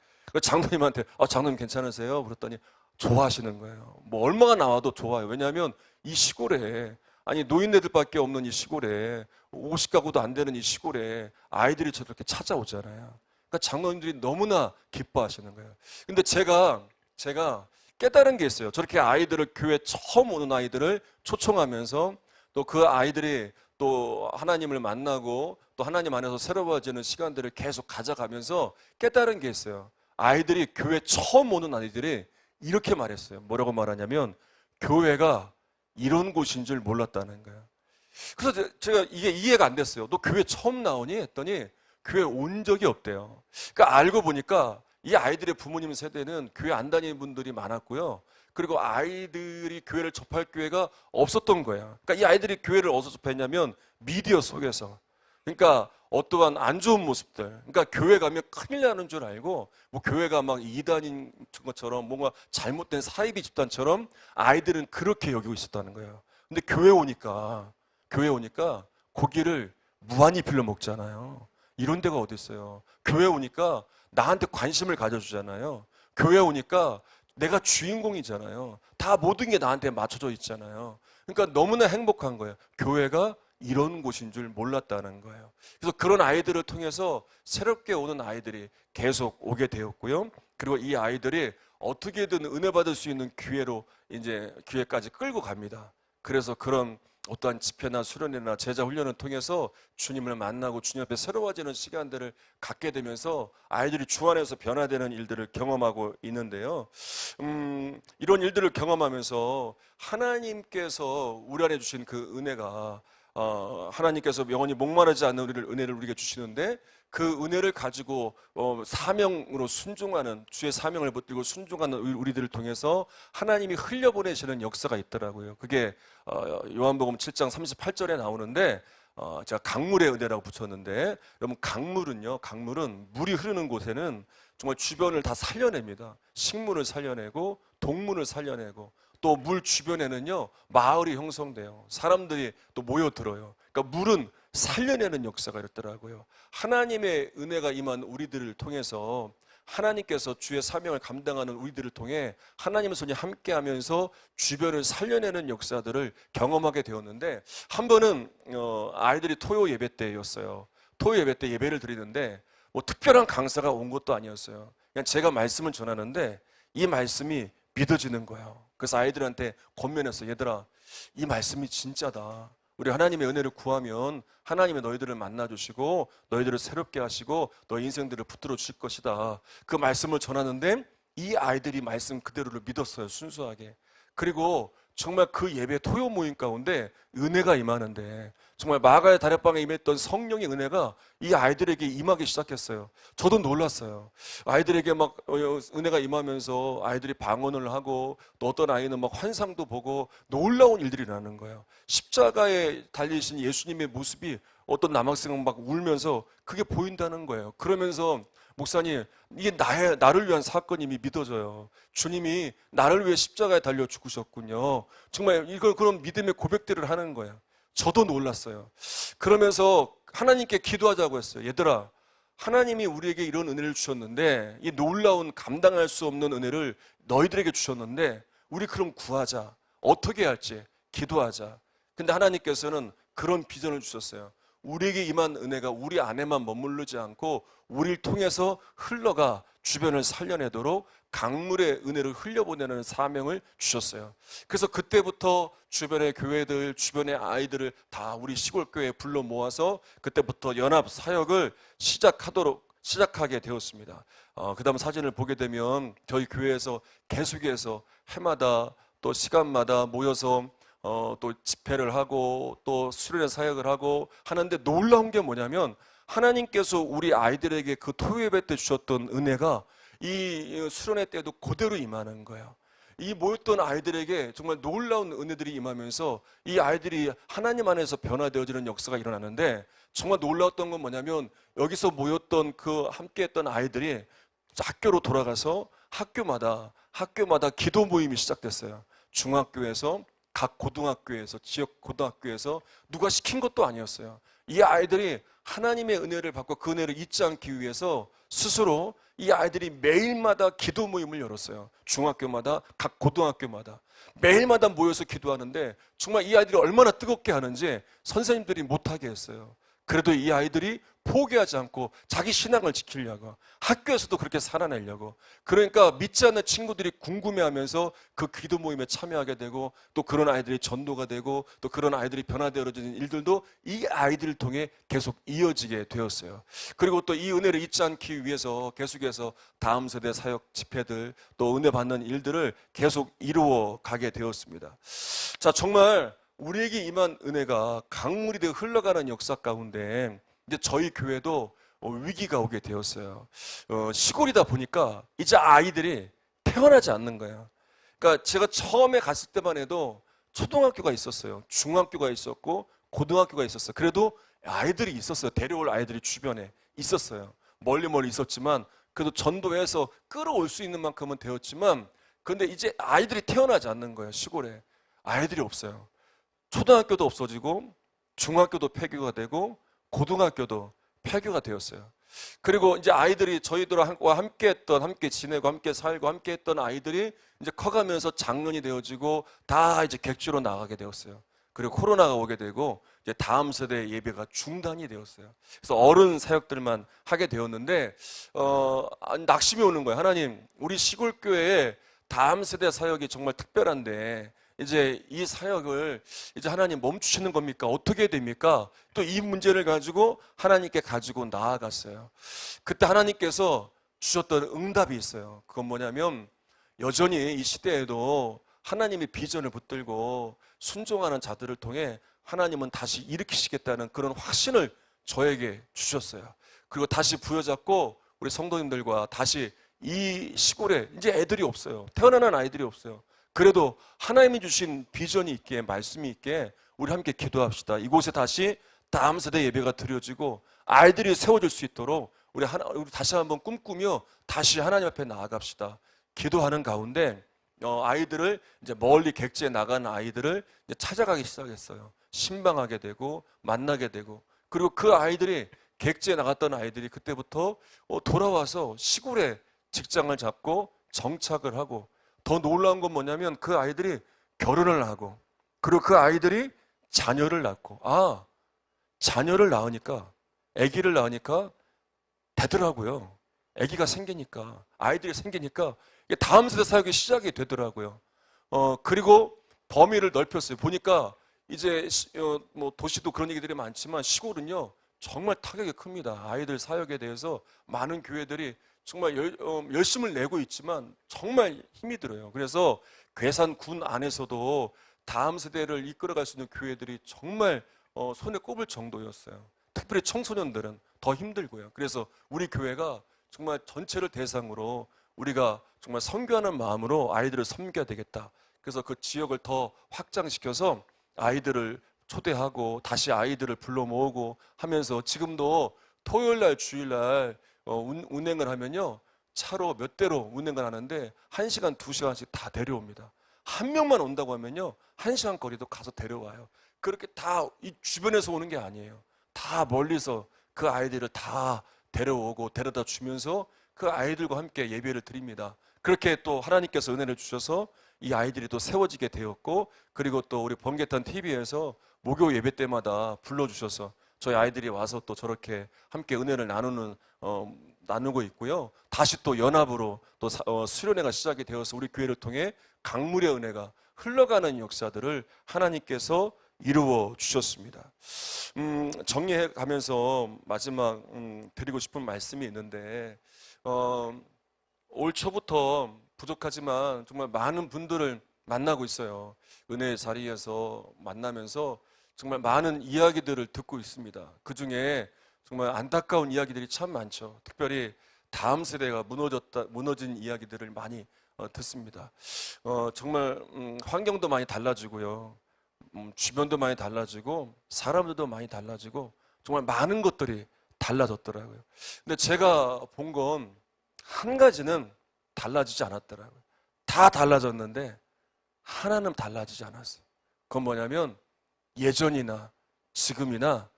장로님한테 장로님 괜찮으세요? 그랬더니 좋아하시는 거예요. 뭐 얼마가 나와도 좋아요. 왜냐하면 이 시골에 노인네들밖에 없는 이 시골에 50가구도 안 되는 이 시골에 아이들이 저렇게 찾아오잖아요. 그러니까 장로님들이 너무나 기뻐하시는 거예요. 근데 제가 깨달은 게 있어요. 저렇게 아이들을 교회 처음 오는 아이들을 초청하면서 또 그 아이들이 또 하나님을 만나고 또 하나님 안에서 새로워지는 시간들을 계속 가져가면서 깨달은 게 있어요. 아이들이 교회 처음 오는 아이들이 이렇게 말했어요. 뭐라고 말하냐면 교회가 이런 곳인 줄 몰랐다는 거예요. 그래서 제가 이게 이해가 안 됐어요. 너 교회 처음 나오니? 했더니 교회 온 적이 없대요. 그러니까 알고 보니까 이 아이들의 부모님 세대는 교회 안 다니는 분들이 많았고요. 그리고 아이들이 교회를 접할 기회가 없었던 거예요. 그러니까 이 아이들이 교회를 어디서 접했냐면 미디어 속에서. 그러니까 어떠한 안 좋은 모습들, 그러니까 교회 가면 큰일 나는 줄 알고 뭐 교회가 막 이단인 것처럼 뭔가 잘못된 사이비 집단처럼 아이들은 그렇게 여기고 있었다는 거예요. 근데 교회 오니까 고기를 무한히 빌려 먹잖아요. 이런 데가 어디 있어요? 교회 오니까 나한테 관심을 가져주잖아요. 교회 오니까 내가 주인공이잖아요. 다 모든 게 나한테 맞춰져 있잖아요. 그러니까 너무나 행복한 거예요. 교회가 이런 곳인 줄 몰랐다는 거예요. 그래서 그런 아이들을 통해서 새롭게 오는 아이들이 계속 오게 되었고요. 그리고 이 아이들이 어떻게든 은혜 받을 수 있는 기회로 이제 기회까지 끌고 갑니다. 그래서 그런 어떠한 집회나 수련회나 제자 훈련을 통해서 주님을 만나고 주님 앞에 새로워지는 시간들을 갖게 되면서 아이들이 주 안에서 변화되는 일들을 경험하고 있는데요. 이런 일들을 경험하면서 하나님께서 우리 안에 주신 그 은혜가 하나님께서 영원히 목마르지 않는 은혜를 우리에게 주시는데 그 은혜를 가지고 사명으로 순종하는 주의 사명을 붙들고 순종하는 우리들을 통해서 하나님이 흘려보내시는 역사가 있더라고요. 그게 요한복음 7장 38절에 나오는데 제가 강물의 은혜라고 붙였는데 여러분 강물은 물이 흐르는 곳에는 정말 주변을 다 살려냅니다. 식물을 살려내고 동물을 살려내고 또 물 주변에는요 마을이 형성돼요. 사람들이 또 모여들어요. 그러니까 물은 살려내는 역사가 있더라고요. 하나님의 은혜가 임한 우리들을 통해서 하나님께서 주의 사명을 감당하는 우리들을 통해 하나님의 손이 함께하면서 주변을 살려내는 역사들을 경험하게 되었는데, 한 번은 아이들이 토요 예배 때였어요. 토요 예배 때 예배를 드리는데 뭐 특별한 강사가 온 것도 아니었어요. 그냥 제가 말씀을 전하는데 이 말씀이 믿어지는 거예요. 그래서 아이들한테 권면했어요. 얘들아, 이 말씀이 진짜다. 우리 하나님의 은혜를 구하면 하나님의 너희들을 만나주시고 너희들을 새롭게 하시고 너희 인생들을 붙들어 주실 것이다. 그 말씀을 전하는데 이 아이들이 말씀 그대로를 믿었어요. 순수하게. 그리고 정말 그 예배 토요 모임 가운데 은혜가 임하는데, 정말 마가의 다락방에 임했던 성령의 은혜가 이 아이들에게 임하기 시작했어요. 저도 놀랐어요. 아이들에게 막 은혜가 임하면서 아이들이 방언을 하고, 또 어떤 아이는 막 환상도 보고 놀라운 일들이 나는 거예요. 십자가에 달리신 예수님의 모습이 어떤 남학생은 막 울면서 그게 보인다는 거예요. 그러면서 목사님, 이게 나를 위한 사건임이 믿어져요. 주님이 나를 위해 십자가에 달려 죽으셨군요. 정말 이걸 그런 믿음의 고백들을 하는 거예요. 저도 놀랐어요. 그러면서 하나님께 기도하자고 했어요. 얘들아, 하나님이 우리에게 이런 은혜를 주셨는데, 이 놀라운 감당할 수 없는 은혜를 너희들에게 주셨는데 우리 그럼 구하자. 어떻게 할지 기도하자. 근데 하나님께서는 그런 비전을 주셨어요. 우리에게 임한 은혜가 우리 안에만 머무르지 않고 우리를 통해서 흘러가 주변을 살려내도록 강물의 은혜를 흘려보내는 사명을 주셨어요. 그래서 그때부터 주변의 교회들, 주변의 아이들을 다 우리 시골교회에 불러 모아서 그때부터 연합 사역을 시작하게 되었습니다. 그 다음 사진을 보게 되면 저희 교회에서 계속해서 해마다 또 시간마다 모여서 또 집회를 하고 또 수련회 사역을 하고 하는데, 놀라운 게 뭐냐면 하나님께서 우리 아이들에게 그 토요예배 때 주셨던 은혜가 이 수련회 때도 그대로 임하는 거예요. 이 모였던 아이들에게 정말 놀라운 은혜들이 임하면서 이 아이들이 하나님 안에서 변화되어지는 역사가 일어나는데, 정말 놀라웠던 건 뭐냐면 여기서 모였던 그 함께했던 아이들이 학교로 돌아가서 학교마다 기도 모임이 시작됐어요. 중학교에서, 각 고등학교에서, 지역 고등학교에서 누가 시킨 것도 아니었어요. 이 아이들이 하나님의 은혜를 받고 그 은혜를 잊지 않기 위해서 스스로 이 아이들이 매일마다 기도 모임을 열었어요. 중학교마다, 각 고등학교마다 매일마다 모여서 기도하는데 정말 이 아이들이 얼마나 뜨겁게 하는지 선생님들이 못하게 했어요. 그래도 이 아이들이 포기하지 않고 자기 신앙을 지키려고, 학교에서도 그렇게 살아내려고, 그러니까 믿지 않는 친구들이 궁금해하면서 그 기도 모임에 참여하게 되고, 또 그런 아이들이 전도가 되고, 또 그런 아이들이 변화되어지는 일들도 이 아이들을 통해 계속 이어지게 되었어요. 그리고 또 이 은혜를 잊지 않기 위해서 계속해서 다음 세대 사역 집회들, 또 은혜 받는 일들을 계속 이루어 가게 되었습니다. 자, 정말 우리에게 임한 은혜가 강물이 되어 흘러가는 역사 가운데 이제 저희 교회도 위기가 오게 되었어요. 시골이다 보니까 이제 아이들이 태어나지 않는 거예요. 그러니까 제가 처음에 갔을 때만 해도 초등학교가 있었어요. 중학교가 있었고 고등학교가 있었어요. 그래도 아이들이 있었어요. 데려올 아이들이 주변에 있었어요. 멀리 있었지만 그래도 전도해서 끌어올 수 있는 만큼은 되었지만, 그런데 이제 아이들이 태어나지 않는 거예요. 시골에 아이들이 없어요. 초등학교도 없어지고 중학교도 폐교가 되고 고등학교도 폐교가 되었어요. 그리고 이제 아이들이 저희들과 함께 지내고 함께 살고 함께 했던 아이들이 이제 커가면서 장년이 되어지고 다 이제 객지로 나가게 되었어요. 그리고 코로나가 오게 되고 이제 다음 세대 예배가 중단이 되었어요. 그래서 어른 사역들만 하게 되었는데 낙심이 오는 거예요. 하나님, 우리 시골 교회에 다음 세대 사역이 정말 특별한데 이제 이 사역을 이제 하나님 멈추시는 겁니까? 어떻게 됩니까? 또 이 문제를 가지고 하나님께 가지고 나아갔어요. 그때 하나님께서 주셨던 응답이 있어요. 그건 뭐냐면 여전히 이 시대에도 하나님의 비전을 붙들고 순종하는 자들을 통해 하나님은 다시 일으키시겠다는 그런 확신을 저에게 주셨어요. 그리고 다시 부여잡고 우리 성도님들과 다시 이 시골에 이제 애들이 없어요. 태어나는 아이들이 없어요. 그래도 하나님이 주신 비전이 있기에, 말씀이 있기에 우리 함께 기도합시다. 이곳에 다시 다음 세대 예배가 드려지고 아이들이 세워질 수 있도록 우리 다시 한번 꿈꾸며 다시 하나님 앞에 나아갑시다. 기도하는 가운데 아이들을 이제 멀리 객지에 나간 아이들을 이제 찾아가기 시작했어요. 신방하게 되고 만나게 되고, 그리고 그 아이들이 객지에 나갔던 아이들이 그때부터 돌아와서 시골에 직장을 잡고 정착을 하고, 더 놀라운 건 뭐냐면 그 아이들이 결혼을 하고, 그리고 그 아이들이 자녀를 낳고, 자녀를 낳으니까, 아기를 낳으니까 되더라고요. 아기가 생기니까, 아이들이 생기니까 이게 다음 세대 사역이 시작이 되더라고요. 그리고 범위를 넓혔어요. 보니까 이제 뭐 도시도 그런 얘기들이 많지만 시골은요 정말 타격이 큽니다. 아이들 사역에 대해서 많은 교회들이 정말 열심을 내고 있지만 정말 힘이 들어요. 그래서 괴산군 안에서도 다음 세대를 이끌어갈 수 있는 교회들이 정말 손에 꼽을 정도였어요. 특별히 청소년들은 더 힘들고요. 그래서 우리 교회가 정말 전체를 대상으로 우리가 정말 선교하는 마음으로 아이들을 섬겨야 되겠다. 그래서 그 지역을 더 확장시켜서 아이들을 초대하고 다시 아이들을 불러 모으고 하면서, 지금도 토요일날 주일날 운행을 하면요 차로 몇 대로 운행을 하는데 1시간 2시간씩 다 데려옵니다. 한 명만 온다고 하면요 1시간 거리도 가서 데려와요. 그렇게 다 이 주변에서 오는 게 아니에요. 다 멀리서 그 아이들을 다 데려오고 데려다 주면서 그 아이들과 함께 예배를 드립니다. 그렇게 또 하나님께서 은혜를 주셔서 이 아이들이 또 세워지게 되었고, 그리고 또 우리 번개탄 TV에서 목요 예배 때마다 불러주셔서 저희 아이들이 와서 또 저렇게 함께 은혜를 나누고 있고요. 다시 또 연합으로 또 수련회가 시작이 되어서 우리 교회를 통해 강물의 은혜가 흘러가는 역사들을 하나님께서 이루어 주셨습니다. 정리해 가면서 마지막 드리고 싶은 말씀이 있는데, 올 초부터 부족하지만 정말 많은 분들을 만나고 있어요. 은혜의 자리에서 만나면서 정말 많은 이야기들을 듣고 있습니다. 그 중에 정말 안타까운 이야기들이 참 많죠. 특별히 다음 세대가 무너진 이야기들을 많이 듣습니다. 정말 환경도 많이 달라지고요. 주변도 많이 달라지고 사람들도 많이 달라지고 정말 많은 것들이 달라졌더라고요. 근데 제가 본 건 한 가지는 달라지지 않았더라고요. 다 달라졌는데 하나는 달라지지 않았어요. 그건 뭐냐면 예전이나 지금이나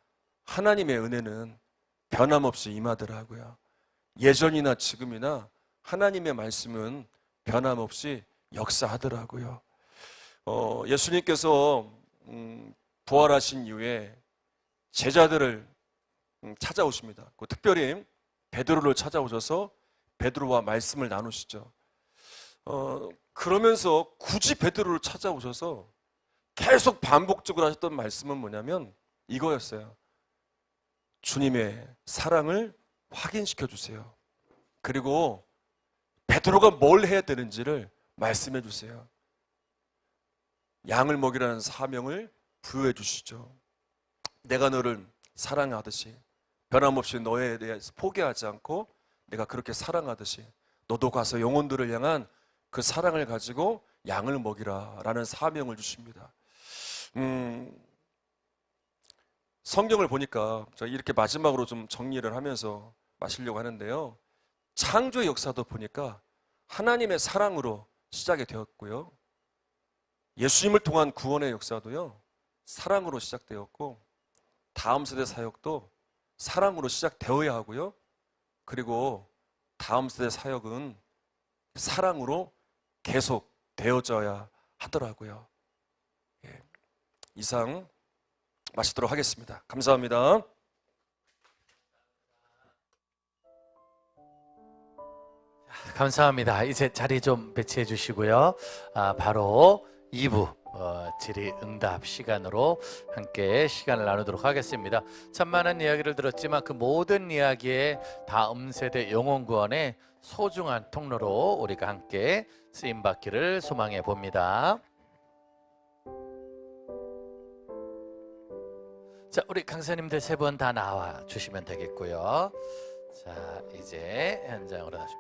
하나님의 은혜는 변함없이 임하더라고요. 예전이나 지금이나 하나님의 말씀은 변함없이 역사하더라고요. 예수님께서 부활하신 이후에 제자들을 찾아오십니다. 특별히 베드로를 찾아오셔서 베드로와 말씀을 나누시죠. 그러면서 굳이 베드로를 찾아오셔서 계속 반복적으로 하셨던 말씀은 뭐냐면 이거였어요. 주님의 사랑을 확인시켜 주세요. 그리고 베드로가 뭘 해야 되는지를 말씀해 주세요. 양을 먹이라는 사명을 부여해 주시죠. 내가 너를 사랑하듯이 변함없이 너에 대해서 포기하지 않고 내가 그렇게 사랑하듯이 너도 가서 영혼들을 향한 그 사랑을 가지고 양을 먹이라 라는 사명을 주십니다. 성경을 보니까 제가 이렇게 마지막으로 좀 정리를 하면서 마시려고 하는데요. 창조의 역사도 보니까 하나님의 사랑으로 시작이 되었고요. 예수님을 통한 구원의 역사도요. 사랑으로 시작되었고, 다음 세대 사역도 사랑으로 시작되어야 하고요. 그리고 다음 세대 사역은 사랑으로 계속 되어져야 하더라고요. 이상 마치도록 하겠습니다. 감사합니다. 감사합니다. 이제 자리 좀 배치해 주시고요. 바로 2부 질의응답 시간으로 함께 시간을 나누도록 하겠습니다. 참 많은 이야기를 들었지만 그 모든 이야기에 다음 세대 영혼 구원의 소중한 통로로 우리가 함께 쓰임 받기를 소망해 봅니다. 자, 우리 강사님들 3분 다 나와 주시면 되겠고요. 자, 이제 현장으로 다시.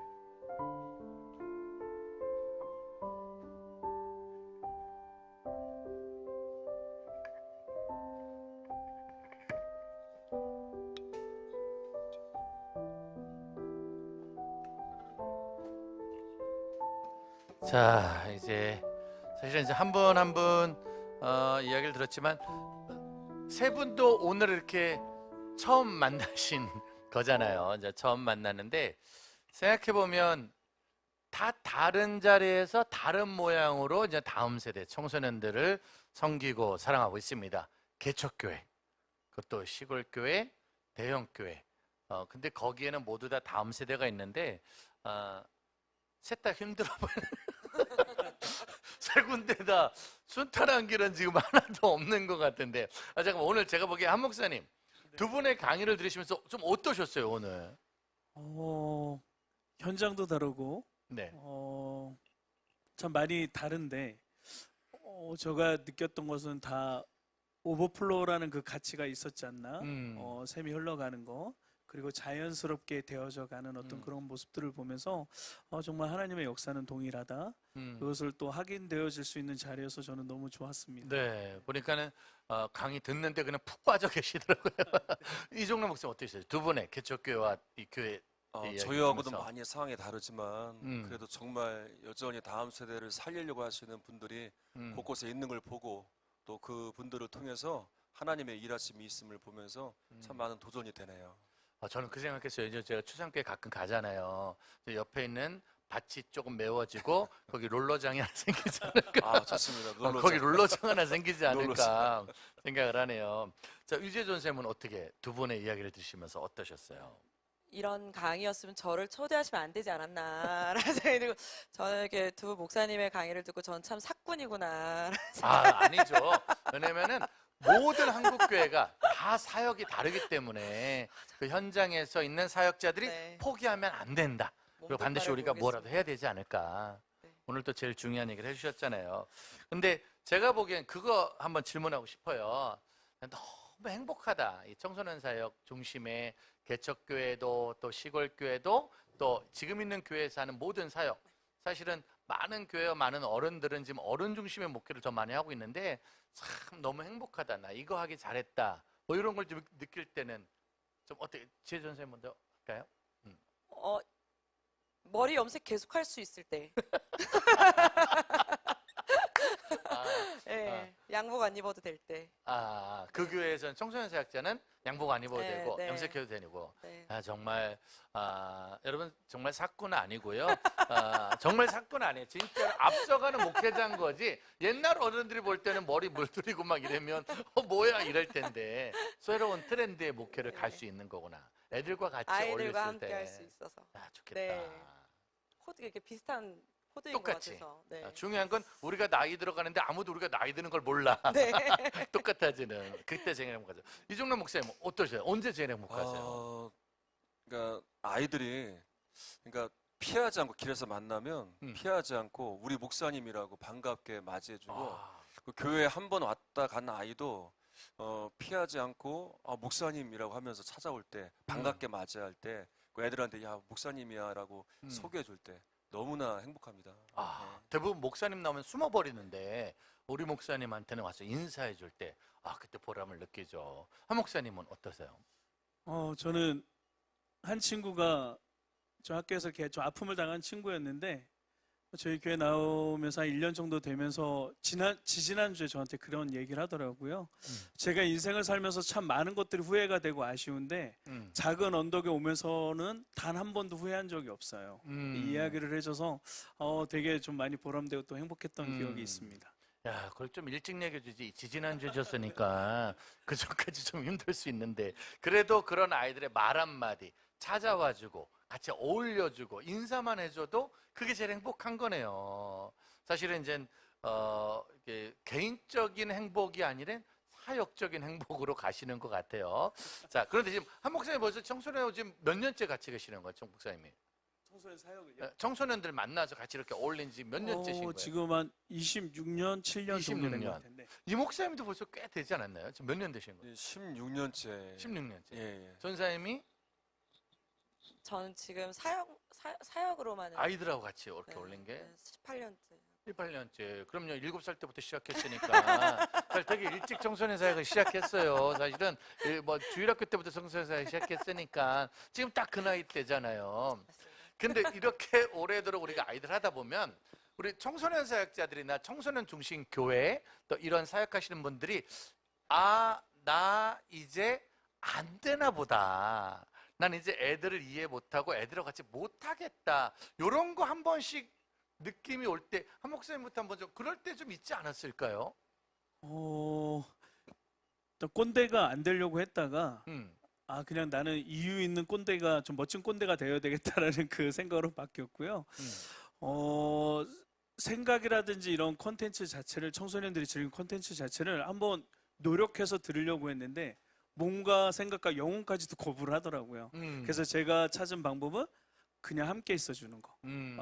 자, 이제 사실은 이제 한 분 한 분 이야기를 들었지만 3분도 오늘 이렇게 처음 만나신 거잖아요. 이제 처음 만났는데 생각해 보면 다 다른 자리에서 다른 모양으로 이제 다음 세대 청소년들을 섬기고 사랑하고 있습니다. 개척교회, 그것도 시골교회, 대형교회. 근데 거기에는 모두 다 다음 세대가 있는데 셋 다 힘들어 보여요. 세 군데 다 순탄한 길은 지금 하나도 없는 것 같은데. 잠깐만, 오늘 제가 보기에 한 목사님 두 분의 강의를 들으시면서 좀 어떠셨어요 오늘? 현장도 다르고 네. 참 많이 다른데 제가 느꼈던 것은 다 오버플로우라는 그 가치가 있었지 않나? 샘이 흘러가는 거, 그리고 자연스럽게 되어져 가는 어떤 그런 모습들을 보면서 정말 하나님의 역사는 동일하다. 그것을 또 확인되어질 수 있는 자리여서 저는 너무 좋았습니다. 네, 보니까는 강의 듣는데 그냥 푹 빠져 계시더라고요. 이종남 목사님 어떠셨어요? 두 분의 개척교회와 이 교회 이야기 저희하고도 들으면서. 많이 상황이 다르지만 그래도 정말 여전히 다음 세대를 살리려고 하시는 분들이 곳곳에 있는 걸 보고 또 그 분들을 통해서 하나님의 일하심이 있음을 보면서 참 많은 도전이 되네요. 저는 그 생각했어요. 이제 제가 추상교회 가끔 가잖아요. 저 옆에 있는 밭이 조금 메워지고 거기 롤러장이 하나 생기지 않을까. 좋습니다. 거기 롤러장 하나 생기지 않을까 생각을 하네요. 자, 유재존 쌤은 어떻게 두 분의 이야기를 들으시면서 어떠셨어요? 이런 강의였으면 저를 초대하시면 안 되지 않았나라는 생각이 들고, 저는 이렇게 두 목사님의 강의를 듣고 저는 참 사꾼이구나. 아니죠. 왜냐면은 모든 한국교회가 다 사역이 다르기 때문에 그 현장에서 있는 사역자들이 네. 포기하면 안 된다. 그리고 반드시 우리가 뭐라도 해야 되지 않을까. 네. 오늘 또 제일 중요한 얘기를 해주셨잖아요. 근데 제가 보기엔 그거 한번 질문하고 싶어요. 너무 행복하다. 이 청소년 사역 중심의 개척교회도 또 시골교회도 또 지금 있는 교회에서 하는 모든 사역. 사실은 많은 교회와 많은 어른들은 지금 어른 중심의 목회를 더 많이 하고 있는데 참 너무 행복하다. 나 이거 하기 잘했다. 뭐 이런 걸 좀 느낄 때는 좀 어떻게 지혜전 선생님 먼저 할까요? 머리 염색 계속 할 수 있을 때. 네, 양복 안 입어도 될 때. 그 교회에서는 청소년 사역자는 양복 안 입어도 네, 되고 네. 염색해도 되고. 네. 정말 여러분 정말 사꾼 아니고요. 정말 사꾼 아니에요. 진짜 앞서가는 목회자인 거지. 옛날 어른들이 볼 때는 머리 물들이고 막 이러면 뭐야 이럴 텐데 새로운 트렌드의 목회를 갈 수 있는 거구나. 애들과 같이 어울렸을 아이들과 함께 때. 할 수 있어서. 좋겠다. 네. 코드 이렇게 비슷한 코드인 똑같이. 것 같아서. 네. 중요한 건 우리가 나이 들어가는데 아무도 우리가 나이 드는 걸 몰라. 네. 똑같아지는. 그때 제일 행복하죠. 이종남 목사님 어떠세요? 언제 제일 행복하세요? 그러니까 아이들이 그러니까 피하지 않고 길에서 만나면 피하지 않고 우리 목사님이라고 반갑게 맞이해주고 그 교회 한 번 왔다 간 아이도 피하지 않고 목사님이라고 하면서 찾아올 때 반갑게 맞이할 때 그 애들한테 야 목사님이야라고 소개해줄 때 너무나 행복합니다. 네. 대부분 목사님 나오면 숨어버리는데 우리 목사님한테는 와서 인사해 줄 때 그때 보람을 느끼죠. 한 목사님은 어떠세요? 저는 한 친구가 저 학교에서 이렇게 좀 아픔을 당한 친구였는데 저희 교회 나오면서 한 1년 정도 되면서 지지난주에 저한테 그런 얘기를 하더라고요. 제가 인생을 살면서 참 많은 것들이 후회가 되고 아쉬운데 작은 언덕에 오면서는 단 한 번도 후회한 적이 없어요. 이 이야기를 해줘서 되게 좀 많이 보람되고 또 행복했던 기억이 있습니다. 야, 그걸 좀 일찍 얘기해주지. 지지난주에 줬으니까 그 전까지 좀 힘들 수 있는데 그래도 그런 아이들의 말 한마디 찾아와주고 같이 어울려주고 인사만 해줘도 그게 제일 행복한 거네요. 사실은 이제 이게 개인적인 행복이 아니라 사역적인 행복으로 가시는 것 같아요. 자, 그런데 지금 한 목사님 벌써 청소년 지금 몇 년째 같이 계시는 거죠, 목사님이? 청소년 사역을요? 청소년들 만나서 같이 이렇게 어울린 지 몇 년째신 거예요? 지금 한 26년, 7년 정도 된 것 26년. 같은데. 이 목사님도 벌써 꽤 되지 않았나요? 지금 몇 년 되신 거예요? 16년째. 16년째. 예. 전사님이 저는 지금 사역으로만 아이들하고 같이 이렇게 올린 게 18년째. 18년째. 그럼요, 7살 때부터 시작했으니까. 사실 되게 일찍 청소년 사역을 시작했어요. 사실은 뭐 주일학교 때부터 청소년 사역 시작했으니까 지금 딱 그 나이 때잖아요. 근데 이렇게 오래도록 우리가 아이들 하다 보면 우리 청소년 사역자들이나 청소년 중심 교회 또 이런 사역하시는 분들이 나 이제 안 되나 보다. 난 이제 애들을 이해 못하고 애들하고 같이 못하겠다. 요런 거 한 번씩 느낌이 올 때, 한 목사님부터 한번 좀 그럴 때 좀 있지 않았을까요? 또 꼰대가 안 되려고 했다가 음. 그냥 나는 이유 있는 꼰대가 좀 멋진 꼰대가 되어야 되겠다라는 그 생각으로 바뀌었고요. 생각이라든지 이런 콘텐츠 자체를 청소년들이 즐기는 콘텐츠 자체를 한번 노력해서 들으려고 했는데 몸과 생각과 영혼까지도 거부를 하더라고요. 그래서 제가 찾은 방법은 그냥 함께 있어주는 거.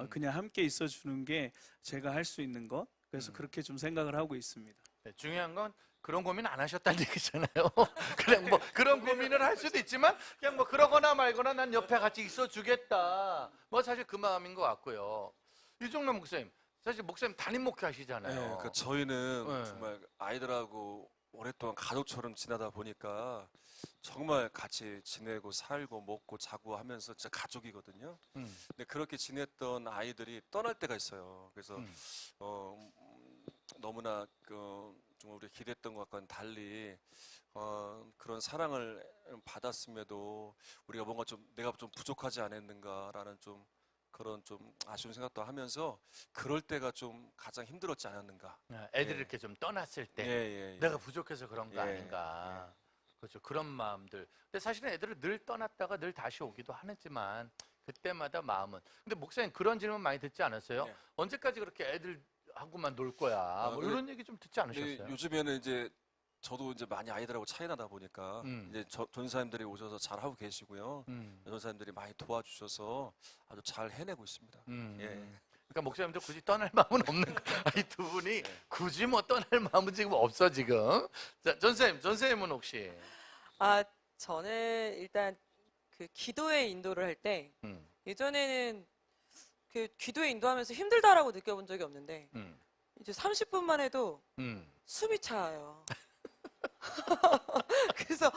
그냥 함께 있어주는 게 제가 할 수 있는 것. 그래서 그렇게 좀 생각을 하고 있습니다. 네, 중요한 건 그런 고민 안 하셨다는 얘기잖아요. 그냥 뭐 그런 고민을 할 수도 있지만 그냥 뭐 그러거나 말거나 난 옆에 같이 있어 주겠다. 뭐 사실 그 마음인 것 같고요. 이종남 목사님, 사실 목사님 담임 목회 하시잖아요. 네, 그러니까 저희는 네. 정말 아이들하고 오랫동안 가족처럼 지내다 보니까 정말 같이 지내고 살고 먹고 자고 하면서 진짜 가족이거든요. 근데 그렇게 지냈던 아이들이 떠날 때가 있어요. 그래서 너무나 좀 우리 기대했던 것과는 달리 그런 사랑을 받았음에도 우리가 뭔가 좀 내가 좀 부족하지 않았는가라는 좀 그런 좀 아쉬운 생각도 하면서 그럴 때가 좀 가장 힘들었지 않았는가. 애들이 예. 이렇게 좀 떠났을 때 예. 내가 부족해서 그런 거 예, 아닌가. 그렇죠. 그런 마음들. 근데 사실은 애들은 늘 떠났다가 늘 다시 오기도 하지만 그때마다 마음은. 근데 목사님 그런 질문 많이 듣지 않았어요? 네. 언제까지 그렇게 애들하고만 놀 거야? 뭐 근데- 이런 얘기 좀 듣지 않으셨어요? 근데 요즘에는 이제 저도 이제 많이 아이들하고 차이 나다 보니까 이제 전사님들이 오셔서 잘 하고 계시고요. 전사님들이 많이 도와주셔서 아주 잘 해내고 있습니다. 예. 그러니까 목사님도 굳이 떠날 마음은 없는 거. 이 두 분이 굳이 뭐 떠날 마음은 지금 없어 지금. 자, 전사님은 혹시? 저는 일단 그 기도의 인도를 할 때 예전에는 그 기도의 인도하면서 힘들다라고 느껴본 적이 없는데 이제 30분만 해도 숨이 차요. 그래서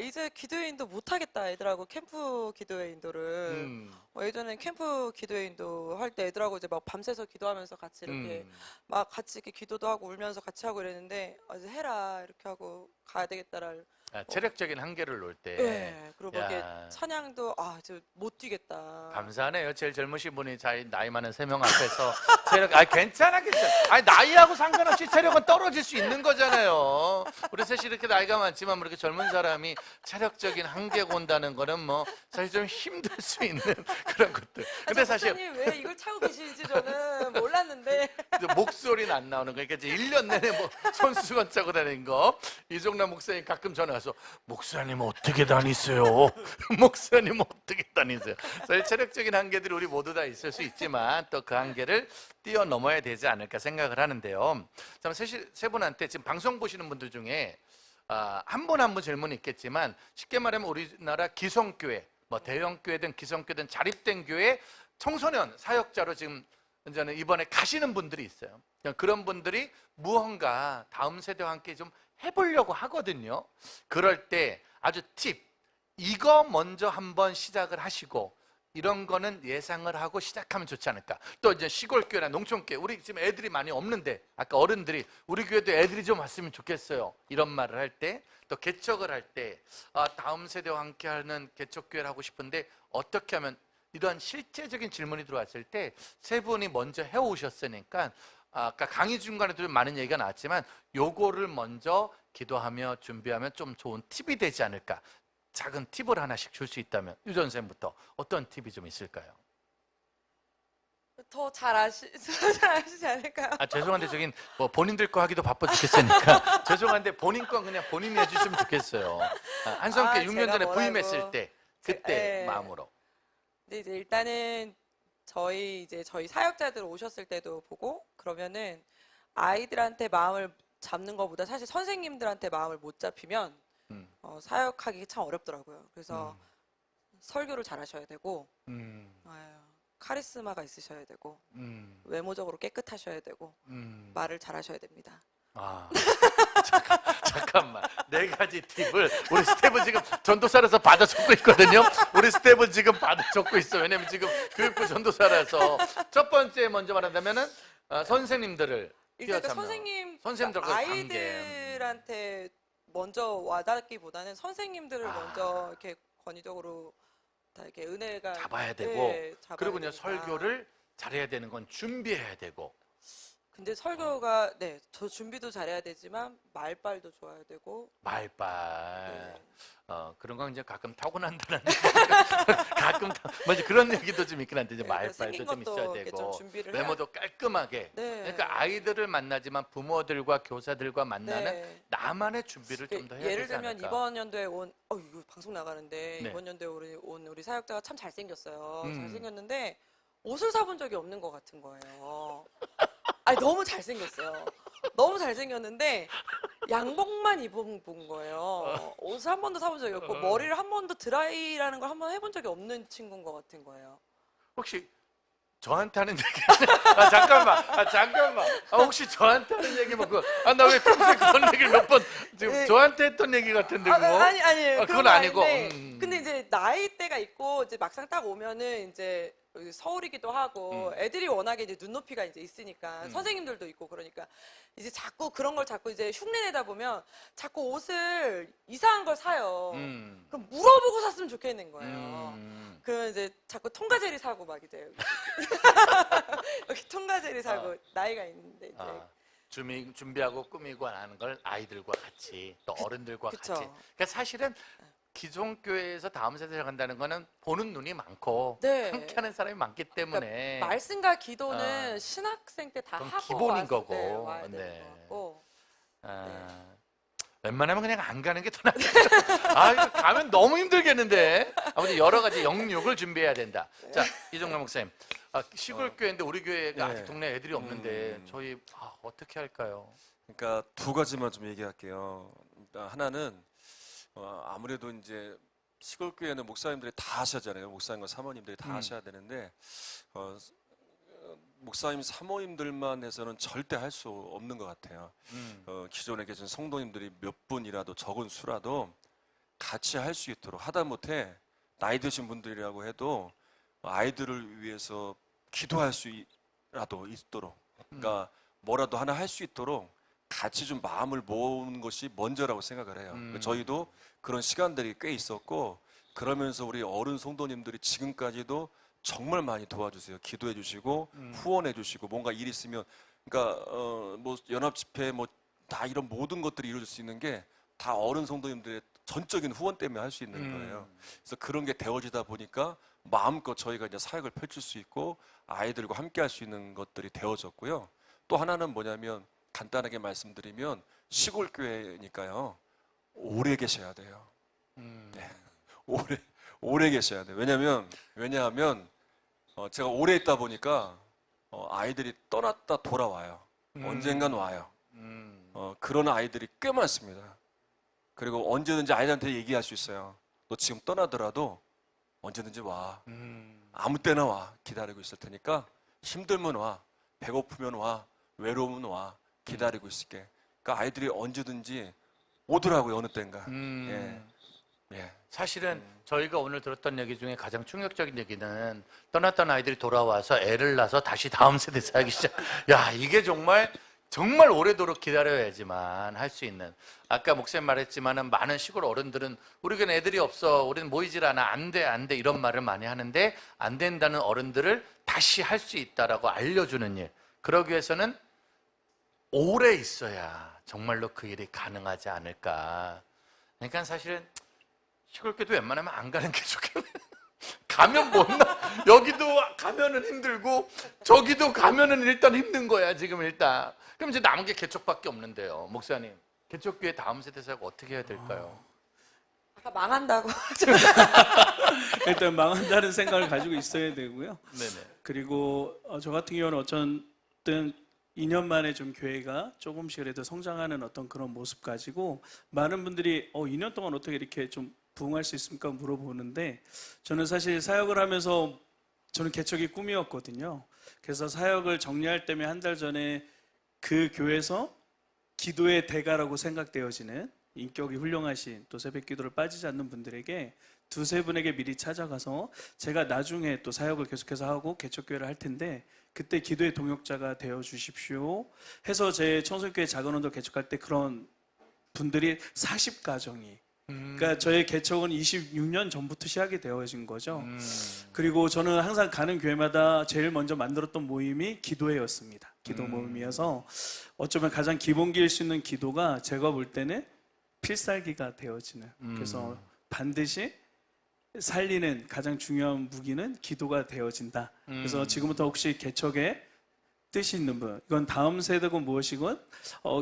이제 기도의 인도 못하겠다 애들하고 캠프 기도의 인도를 예전에 캠프 기도의 인도 할 때 애들하고 이제 막 밤새서 기도하면서 같이 이렇게 막 같이 이렇게 기도도 하고 울면서 같이 하고 이랬는데 이제 해라 이렇게 하고 가야 되겠다를 체력적인 한계를 놓을 때. 네, 그리고 막 이렇게 야. 찬양도 이제 못 뛰겠다. 감사하네요. 제일 젊으신 분이 나이 많은 3명 앞에서 체력, 괜찮아. 나이하고 상관없이 체력은 떨어질 수 있는 거잖아요. 우리 셋이 이렇게 나이가 많지만 이렇게 젊은 사람이 체력적인 한계가 온다는 거는 뭐 사실 좀 힘들 수 있는 그런 것들. 근데 사실 목사님 왜 이걸 차고 계시는지 저는 몰랐는데. 목소리는 안 나오는 거니까 이제 1년 내내 뭐 손수건 차고 다니는 거. 이종남 목사님 가끔 전화 와서 목사님 어떻게 다니세요? 목사님 어떻게 다니세요? 사실 체력적인 한계들이 우리 모두 다 있을 수 있지만 또 그 한계를 뛰어넘어야 되지 않을까 생각을 하는데요. 세 분한테 지금 방송 보시는 분들 중에 한 분 한 분 질문이 있겠지만 쉽게 말하면 우리나라 기성교회, 뭐 대형교회든 기성교회든 자립된 교회 청소년 사역자로 지금 이제는 이번에 가시는 분들이 있어요. 그런 분들이 무언가 다음 세대와 함께 좀 해보려고 하거든요. 그럴 때 아주 이거 먼저 한번 시작을 하시고 이런 거는 예상을 하고 시작하면 좋지 않을까. 또 이제 시골교회나 농촌교회, 우리 지금 애들이 많이 없는데 아까 어른들이 우리 교회도 애들이 좀 왔으면 좋겠어요. 이런 말을 할 때, 또 개척을 할 때 다음 세대와 함께하는 개척교회를 하고 싶은데 어떻게 하면, 이런 실제적인 질문이 들어왔을 때 세 분이 먼저 해오셨으니까 아까 강의 중간에도 좀 많은 얘기가 나왔지만 요거를 먼저 기도하며 준비하면 좀 좋은 팁이 되지 않을까. 작은 팁을 하나씩 줄 수 있다면 유전 선생님부터 어떤 팁이 좀 있을까요? 더 잘 아시지 않을까요? 죄송한데 저긴 뭐 본인들 거 하기도 바빠 죽겠으니까 죄송한데 본인 건 그냥 본인이 해주시면 좋겠어요. 한성께 6년 제가 전에 뭐라고. 부임했을 때 그때 예. 마음으로. 근데 이제 일단은 저희 사역자들 오셨을 때도 보고 그러면은 아이들한테 마음을 잡는 것보다 사실 선생님들한테 마음을 못 잡히면 사역하기 참 어렵더라고요. 그래서 설교를 잘하셔야 되고 카리스마가 있으셔야 되고 외모적으로 깨끗하셔야 되고 말을 잘하셔야 됩니다. 잠깐만. 4가지 팁을 우리 스텝은 지금 전도사라서 받아 적고 있거든요. 우리 스텝은 지금 받아 적고 있어. 왜냐면 지금 교육부 전도사라서. 첫 번째 먼저 말한다면은 선생님들을 일단 뛰어잡는. 선생님들과 선생님들과 아이들한테 먼저 와닿기보다는 선생님들을 아. 먼저 이렇게 권위적으로 다 이렇게 은혜가 잡아야 되고 잡아야 그리고 이제 되니까. 설교를 잘해야 되는 건 준비해야 되고 근데 설교가 네, 저 준비도 잘해야 되지만 말빨도 좋아야 되고 말빨 네. 그런 건 이제 가끔 타고난다는 가끔 뭐지 그런 얘기도 좀 있긴 한데 이제 네, 말빨도 생긴 좀 것도 있어야 이렇게 좀 되고 준비를 해야 외모도 깔끔하게 네. 그러니까 아이들을 만나지만 부모들과 교사들과 만나는 네. 나만의 준비를 좀 더 해야 예를 되지 들면 않을까. 이번 연도에 온 이거 방송 나가는데 네. 이번 연도에 온 우리 사역자가 참 잘생겼어요. 음. 잘생겼는데 옷을 사본 적이 없는 것 같은 거예요. 아니 너무 잘생겼어요. 너무 잘생겼는데 양복만 입어본 거예요. 옷을 한 번도 사본 적이 없고 머리를 한 번도 드라이라는 걸 한 번 해본 적이 없는 친구인 것 같은 거예요. 혹시 저한테 하는 얘기 잠깐만 혹시 저한테 하는 얘기 뭐 나 왜 평소에 그런 얘기를 몇 번 지금 네. 저한테 했던 얘기 같은데 그거 아니 그건 그런 거 아니고 아닌데, 근데 이제 나이대가 있고 이제 막상 딱 오면은 이제 여기 서울이기도 하고 애들이 워낙에 이제 눈높이가 이제 있으니까 선생님들도 있고 그러니까 이제 자꾸 그런 걸 자꾸 이제 흉내내다 보면 자꾸 옷을 이상한 걸 사요. 그럼 물어보고 샀으면 좋겠는 거예요. 그러면 이제 자꾸 통과제리 사고 막 이제 여기 통과제리 사고 나이가 있는데 이제 준비하고 꾸미고 하는 걸 아이들과 같이 또 어른들과 그쵸. 같이 그러니까 사실은 기존 교회에서 다음 세대에 간다는 거는 보는 눈이 많고 네. 함께 하는 사람이 많기 때문에 그러니까 말씀과 기도는 아. 신학생 때 다 그건 하고 기본인 왔을 거고. 때 와야 네. 되는 거 같고. 웬만하면 그냥 안 가는 게 더 낫겠다. 이거 가면 너무 힘들겠는데. 아무튼 여러 가지 영육을 준비해야 된다. 자, 이종남 목사님. 시골 교회인데 우리 교회가 네. 아직 동네 애들이 없는데 저희 어떻게 할까요? 그러니까 두 가지만 좀 얘기할게요. 일단 하나는 아무래도 이제 시골 교회는 목사님들이 다 하셔야잖아요. 목사님과 사모님들이 다 하셔야 되는데 목사님 사모님들만 해서는 절대 할 수 없는 것 같아요. 기존에 계신 성도님들이 몇 분이라도 적은 수라도 같이 할 수 있도록 하다못해 나이 드신 분들이라고 해도 아이들을 위해서 기도할 수라도 있도록 그러니까 뭐라도 하나 할 수 있도록 같이 좀 마음을 모으는 것이 먼저라고 생각을 해요. 저희도 그런 시간들이 꽤 있었고 그러면서 우리 어른 성도님들이 지금까지도 정말 많이 도와주세요. 기도해 주시고 후원해 주시고 뭔가 일 있으면 그러니까 뭐 연합 집회 뭐 다 이런 모든 것들이 이루어질 수 있는 게 다 어른 성도님들의 전적인 후원 때문에 할 수 있는 거예요. 그래서 그런 게 되어지다 보니까 마음껏 저희가 이제 사역을 펼칠 수 있고 아이들과 함께 할 수 있는 것들이 되어졌고요. 또 하나는 뭐냐면 간단하게 말씀드리면 시골 교회니까요. 오래 계셔야 돼요. 네. 오래 계셔야 돼요. 왜냐하면 제가 오래 있다 보니까 아이들이 떠났다 돌아와요. 언젠간 와요. 그런 아이들이 꽤 많습니다. 그리고 언제든지 아이들한테 얘기할 수 있어요. 너 지금 떠나더라도 언제든지 와. 아무 때나 와. 기다리고 있을 테니까 힘들면 와. 배고프면 와. 외로우면 와. 기다리고 있을게. 그러니까 아이들이 언제든지 오더라고요. 어느 때인가. 예. 사실은 저희가 오늘 들었던 얘기 중에 가장 충격적인 얘기는 떠났던 아이들이 돌아와서 애를 낳아서 다시 다음 세대 사기 시작. 야, 이게 정말 오래도록 기다려야지만 할 수 있는. 아까 목사님 말했지만은 많은 시골 어른들은 우리는 애들이 없어. 우리는 모이질 않아. 안 돼 이런 말을 많이 하는데 안 된다는 어른들을 다시 할 수 있다라고 알려주는 일. 그러기 위해서는 오래 있어야 정말로 그 일이 가능하지 않을까. 그러니까 사실은 시골교도 웬만하면 안 가는 게 좋겠네. 가면 못 나. 여기도 가면은 힘들고 저기도 가면은 일단 힘든 거야 지금 일단. 그럼 이제 남은 게 개척밖에 없는데요. 목사님, 개척교회 다음 세대 사역 어떻게 해야 될까요? 아까 망한다고. 일단 망한다는 생각을 가지고 있어야 되고요. 네네. 그리고 저 같은 경우는 어쨌든 2년 만에 좀 교회가 조금씩 그래도 성장하는 어떤 그런 모습 가지고 많은 분들이 2년 동안 어떻게 이렇게 좀 부흥할 수 있습니까? 물어보는데 저는 사실 사역을 하면서 저는 개척이 꿈이었거든요. 그래서 사역을 정리할 때면 한 달 전에 그 교회에서 기도의 대가라고 생각되어지는 인격이 훌륭하신 또 새벽 기도를 빠지지 않는 분들에게 두세 분에게 미리 찾아가서 제가 나중에 또 사역을 계속해서 하고 개척교회를 할 텐데 그때 기도의 동역자가 되어 주십시오 해서 제 청소년교회 작은 원도 개척할 때 그런 분들이 40가정이. 그러니까 저의 개척은 26년 전부터 시작이 되어진 거죠. 그리고 저는 항상 가는 교회마다 제일 먼저 만들었던 모임이 기도회였습니다. 기도 모임이어서 어쩌면 가장 기본기일 수 있는 기도가 제가 볼 때는 필살기가 되어지는. 그래서 반드시 살리는 가장 중요한 무기는 기도가 되어진다. 그래서 지금부터 혹시 개척에 뜻이 있는 분, 이건 다음 세대건 무엇이건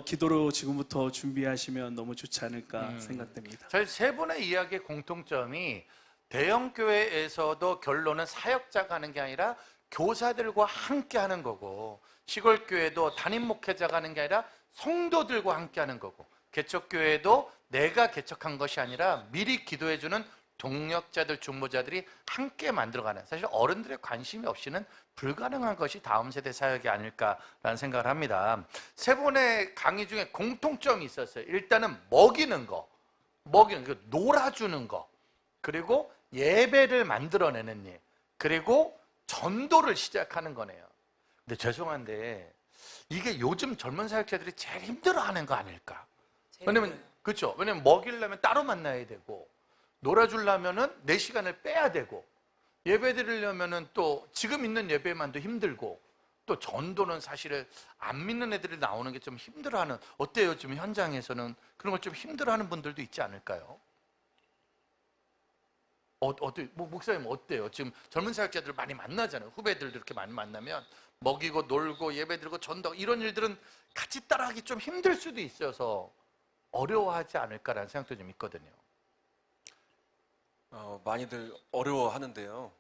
기도로 지금부터 준비하시면 너무 좋지 않을까 생각됩니다. 저희 세 분의 이야기의 공통점이 대형 교회에서도 결론은 사역자가 하는 게 아니라 교사들과 함께 하는 거고, 시골 교회도 담임 목회자가 하는 게 아니라 성도들과 함께 하는 거고, 개척 교회도 내가 개척한 것이 아니라 미리 기도해 주는 동력자들, 중보자들이 함께 만들어가는, 사실 어른들의 관심이 없이는 불가능한 것이 다음 세대 사역이 아닐까라는 생각을 합니다. 세 분의 강의 중에 공통점이 있었어요. 일단은 먹이는 거, 놀아주는 거, 그리고 예배를 만들어내는 일, 그리고 전도를 시작하는 거네요. 근데 죄송한데 이게 요즘 젊은 사역자들이 제일 힘들어하는 거 아닐까? 왜냐면 그렇죠. 왜냐면 먹이려면 따로 만나야 되고, 놀아주려면은 내 시간을 빼야 되고, 예배 드리려면은 또 지금 있는 예배만도 힘들고, 또 전도는 사실은 안 믿는 애들이 나오는 게 좀 힘들어하는, 어때요? 지금 현장에서는 그런 걸 좀 힘들어하는 분들도 있지 않을까요? 목사님 어때요? 지금 젊은 사역자들 많이 만나잖아요. 후배들도 이렇게 많이 만나면 먹이고 놀고 예배 드리고 전도, 이런 일들은 같이 따라하기 좀 힘들 수도 있어서 어려워하지 않을까라는 생각도 좀 있거든요. 많이들 어려워하는데요.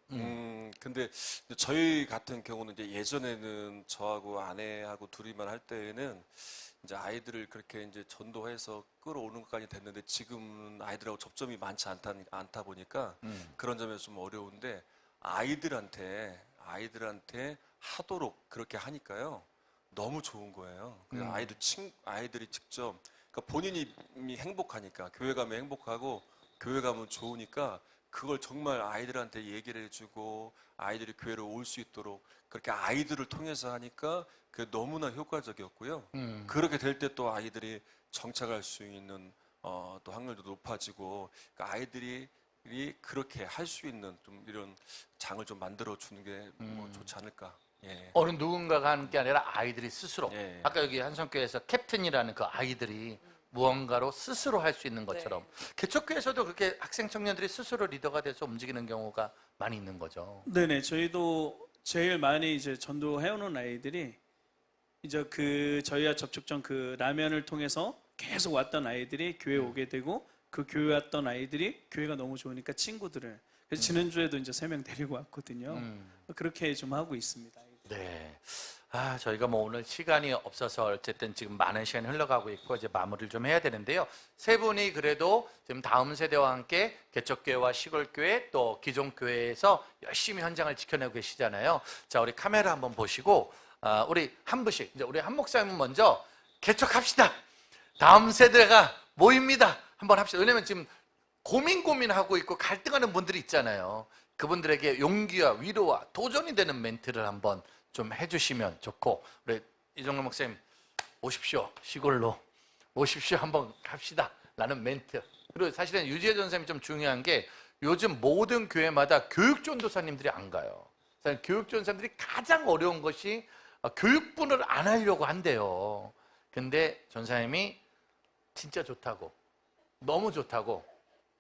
근데 저희 같은 경우는 이제 예전에는 저하고 아내하고 둘이만 할 때에는 이제 아이들을 그렇게 이제 전도해서 끌어오는 것까지 됐는데, 지금은 아이들하고 접점이 많지 않다 보니까 그런 점에서 좀 어려운데, 아이들한테 하도록 그렇게 하니까요, 너무 좋은 거예요. 그래서 아이들이 직접, 그러니까 본인이 행복하니까, 교회 가면 행복하고 교회 가면 좋으니까 그걸 정말 아이들한테 얘기를 해주고 아이들이 교회로 올 수 있도록 그렇게 아이들을 통해서 하니까 그게 너무나 효과적이었고요. 그렇게 될 때 또 아이들이 정착할 수 있는 또 확률도 높아지고, 그러니까 아이들이 그렇게 할 수 있는 좀 이런 장을 좀 만들어 주는 게 뭐 좋지 않을까. 예. 어느 누군가가 하는 게 아니라 아이들이 스스로. 예. 아까 여기 한성교회에서 캡틴이라는 그 아이들이 무언가로 스스로 할 수 있는 것처럼, 개척교회에서도 그렇게 학생 청년들이 스스로 리더가 돼서 움직이는 경우가 많이 있는 거죠. 네네, 저희도 제일 많이 이제 전도해오는 아이들이 이제 저희와 접촉 전 그 라면을 통해서 계속 왔던 아이들이 교회에 오게 되고, 그 교회 왔던 아이들이 교회가 너무 좋으니까 친구들을, 그래서 지난주에도 이제 3명 데리고 왔거든요. 그렇게 좀 하고 있습니다. 네. 저희가 뭐 오늘 시간이 없어서 어쨌든 지금 많은 시간이 흘러가고 있고 이제 마무리를 좀 해야 되는데요. 세 분이 그래도 지금 다음 세대와 함께 개척교회와 시골교회 또 기존교회에서 열심히 현장을 지켜내고 계시잖아요. 자, 우리 카메라 한번 보시고, 우리 한 분씩, 이제 우리 한 목사님은 먼저 개척합시다, 다음 세대가 모입니다, 한번 합시다. 왜냐면 지금 고민하고 있고 갈등하는 분들이 있잖아요. 그분들에게 용기와 위로와 도전이 되는 멘트를 한번 좀 해주시면 좋고, 우리 이종걸 목사님 오십시오, 시골로 오십시오, 한번 갑시다 라는 멘트. 그리고 사실은 유지혜 전사님이 좀 중요한 게, 요즘 모든 교회마다 교육전도사님들이 안 가요. 사실 교육전도사님들이 가장 어려운 것이 교육분을 안 하려고 한대요. 근데 전사님이 진짜 좋다고, 너무 좋다고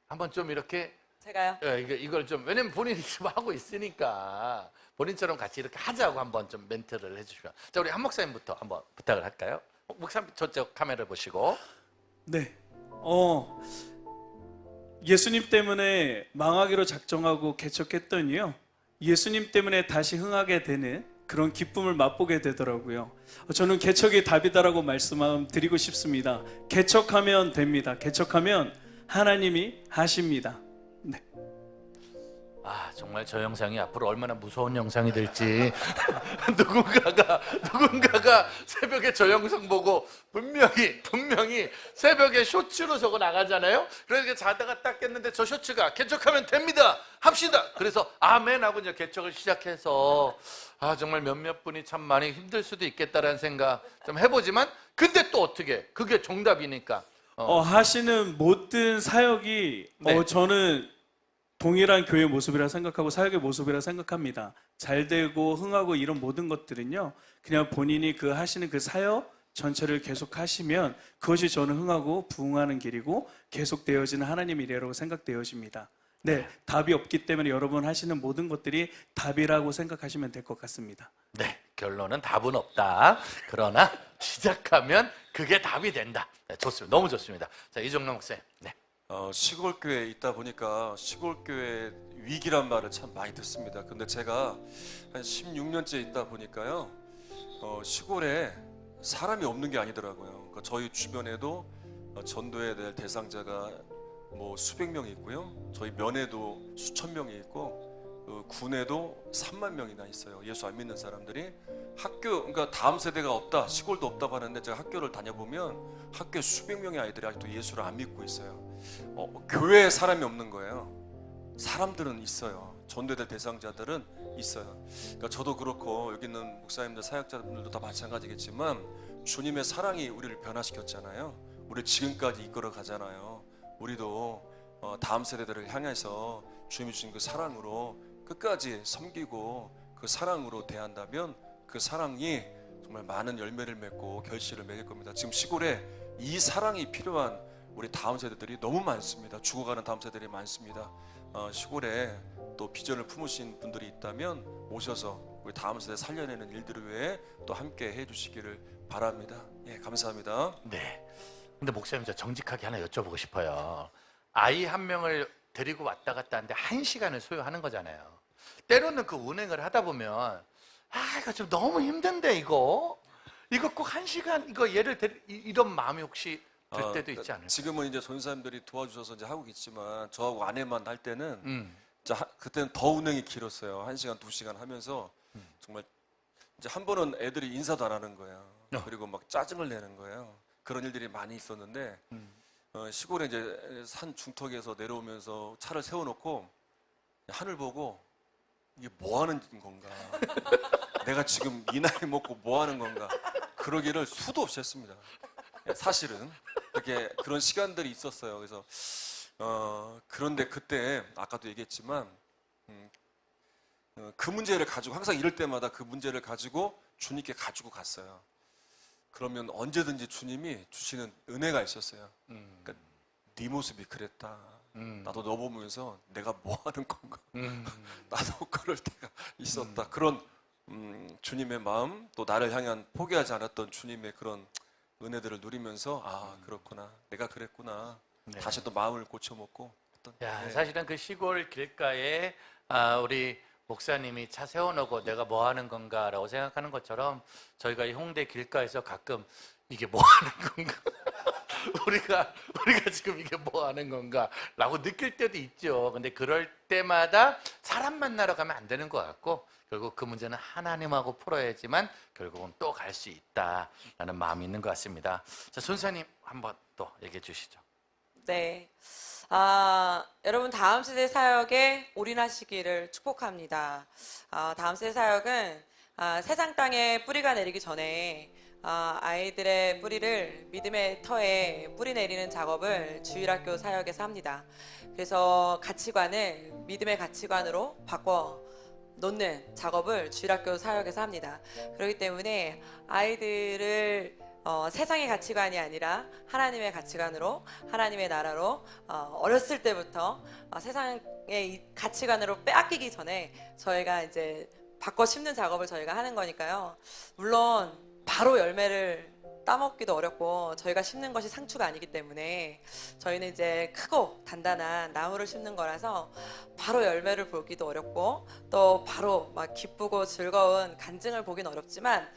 한번 좀 이렇게, 제가요? 이걸 좀, 왜냐면 본인이 지금 하고 있으니까 본인처럼 같이 이렇게 하자고 한번 좀 멘트를 해주시면. 자, 우리 한 목사님부터 한번 부탁을 할까요? 목사님 저쪽 카메라 보시고. 네. 예수님 때문에 망하기로 작정하고 개척했더니요, 예수님 때문에 다시 흥하게 되는 그런 기쁨을 맛보게 되더라고요. 저는 개척이 답이다라고 말씀드리고 싶습니다. 개척하면 됩니다. 개척하면 하나님이 하십니다. 네. 정말 저 영상이 앞으로 얼마나 무서운 영상이 될지 누군가가 새벽에 저 영상 보고 분명히 새벽에 쇼츠로 저거 나가잖아요. 그래서 자다가 딱 깼는데 저 쇼츠가 개척하면 됩니다, 합시다, 그래서 아멘 하고 이제 개척을 시작해서 정말 몇몇 분이 참 많이 힘들 수도 있겠다라는 생각 좀 해보지만, 근데 또 어떻게 그게 정답이니까 하시는 모든 사역이 네. 저는 동일한 교회 모습이라 생각하고 사역의 모습이라 생각합니다. 잘 되고 흥하고 이런 모든 것들은요, 그냥 본인이 그 하시는 그 사역 전체를 계속 하시면 그것이 저는 흥하고 부흥하는 길이고 계속 되어지는 하나님의 일이라고 생각되어집니다. 네, 답이 없기 때문에 여러분 하시는 모든 것들이 답이라고 생각하시면 될 것 같습니다. 네, 결론은 답은 없다. 그러나 시작하면 그게 답이 된다. 네, 좋습니다. 너무 좋습니다. 자, 이종남 목사님. 네. 시골 교회에 있다 보니까 시골 교회 위기란 말을 참 많이 듣습니다. 근데 제가 한 16년째 있다 보니까요, 시골에 사람이 없는 게 아니더라고요. 그러니까 저희 주변에도 전도해야 될 대상자가 뭐 수백 명이 있고요. 저희 면에도 수천 명이 있고 군에도 3만 명이나 있어요. 예수 안 믿는 사람들이. 그러니까 다음 세대가 없다, 시골도 없다고 하는데 제가 학교를 다녀보면 학교에 수백 명의 아이들이 아직도 예수를 안 믿고 있어요. 교회에 사람이 없는 거예요. 사람들은 있어요. 전도될 대상자들은 있어요. 그러니까 저도 그렇고 여기 있는 목사님들, 사역자분들도 다 마찬가지겠지만 주님의 사랑이 우리를 변화시켰잖아요. 우리 지금까지 이끌어 가잖아요. 우리도 다음 세대들을 향해서 주님이 주신 그 사랑으로 끝까지 섬기고 그 사랑으로 대한다면 그 사랑이 정말 많은 열매를 맺고 결실을 맺을 겁니다. 지금 시골에 이 사랑이 필요한 우리 다음 세대들이 너무 많습니다. 죽어가는 다음 세대들이 많습니다. 시골에 또 비전을 품으신 분들이 있다면 오셔서 우리 다음 세대 살려내는 일들을 위해 또 함께 해주시기를 바랍니다. 예, 감사합니다. 네. 근데 목사님, 저 정직하게 하나 여쭤보고 싶어요. 아이 한 명을 데리고 왔다 갔다 하는데 1시간을 소요하는 거잖아요. 때로는 그 운행을 하다 보면 이거 좀 너무 힘든데 이거 꼭 1시간 이거 얘를 이런 마음이 혹시 들 때도 있지 않을까요? 지금은 이제 전사님들이 도와주셔서 이제 하고 있지만 저하고 아내만 할 때는 그때는 더 운행이 길었어요. 1시간, 2시간 하면서 정말 이제 한 번은 애들이 인사도 안 하는 거예요. 그리고 막 짜증을 내는 거예요. 그런 일들이 많이 있었는데 시골에 이제 산 중턱에서 내려오면서 차를 세워놓고 하늘 보고 이게 뭐 하는 건가? 내가 지금 이 나이 먹고 뭐 하는 건가? 그러기를 수도 없이 했습니다. 사실은 이렇게 그런 시간들이 있었어요. 그래서 그런데 그때 아까도 얘기했지만 그 문제를 가지고 항상 이럴 때마다 그 문제를 가지고 주님께 가지고 갔어요. 그러면 언제든지 주님이 주시는 은혜가 있었어요. 그러니까 네 모습이 그랬다. 나도 너 보면서 내가 뭐 하는 건가? 나도 그럴 때가 있었다. 그런 주님의 마음, 또 나를 향한 포기하지 않았던 주님의 그런 은혜들을 누리면서 그렇구나, 내가 그랬구나. 네. 다시 또 마음을 고쳐먹고 했던. 네. 사실은 그 시골 길가에 우리 목사님이 차 세워놓고 내가 뭐 하는 건가라고 생각하는 것처럼 저희가 이 홍대 길가에서 가끔 이게 뭐 하는 건가? 우리가 지금 이게 뭐 하는 건가? 라고 느낄 때도 있죠. 근데 그럴 때마다 사람 만나러 가면 안 되는 것 같고 결국 그 문제는 하나님하고 풀어야지만 결국은 또 갈 수 있다라는 마음이 있는 것 같습니다. 자, 손사님 한번 또 얘기해 주시죠. 네. 여러분 다음 세대 사역에 올인하시기를 축복합니다. 다음 세대 사역은 세상 땅에 뿌리가 내리기 전에 아이들의 뿌리를 믿음의 터에 뿌리 내리는 작업을 주일학교 사역에서 합니다. 그래서 가치관을 믿음의 가치관으로 바꿔 놓는 작업을 주일학교 사역에서 합니다. 그렇기 때문에 아이들을 세상의 가치관이 아니라 하나님의 가치관으로, 하나님의 나라로 어렸을 때부터 세상의 이 가치관으로 빼앗기기 전에 저희가 이제 바꿔 심는 작업을 저희가 하는 거니까요. 물론 바로 열매를 따먹기도 어렵고 저희가 심는 것이 상추가 아니기 때문에 저희는 이제 크고 단단한 나무를 심는 거라서 바로 열매를 보기도 어렵고 또 바로 막 기쁘고 즐거운 간증을 보긴 어렵지만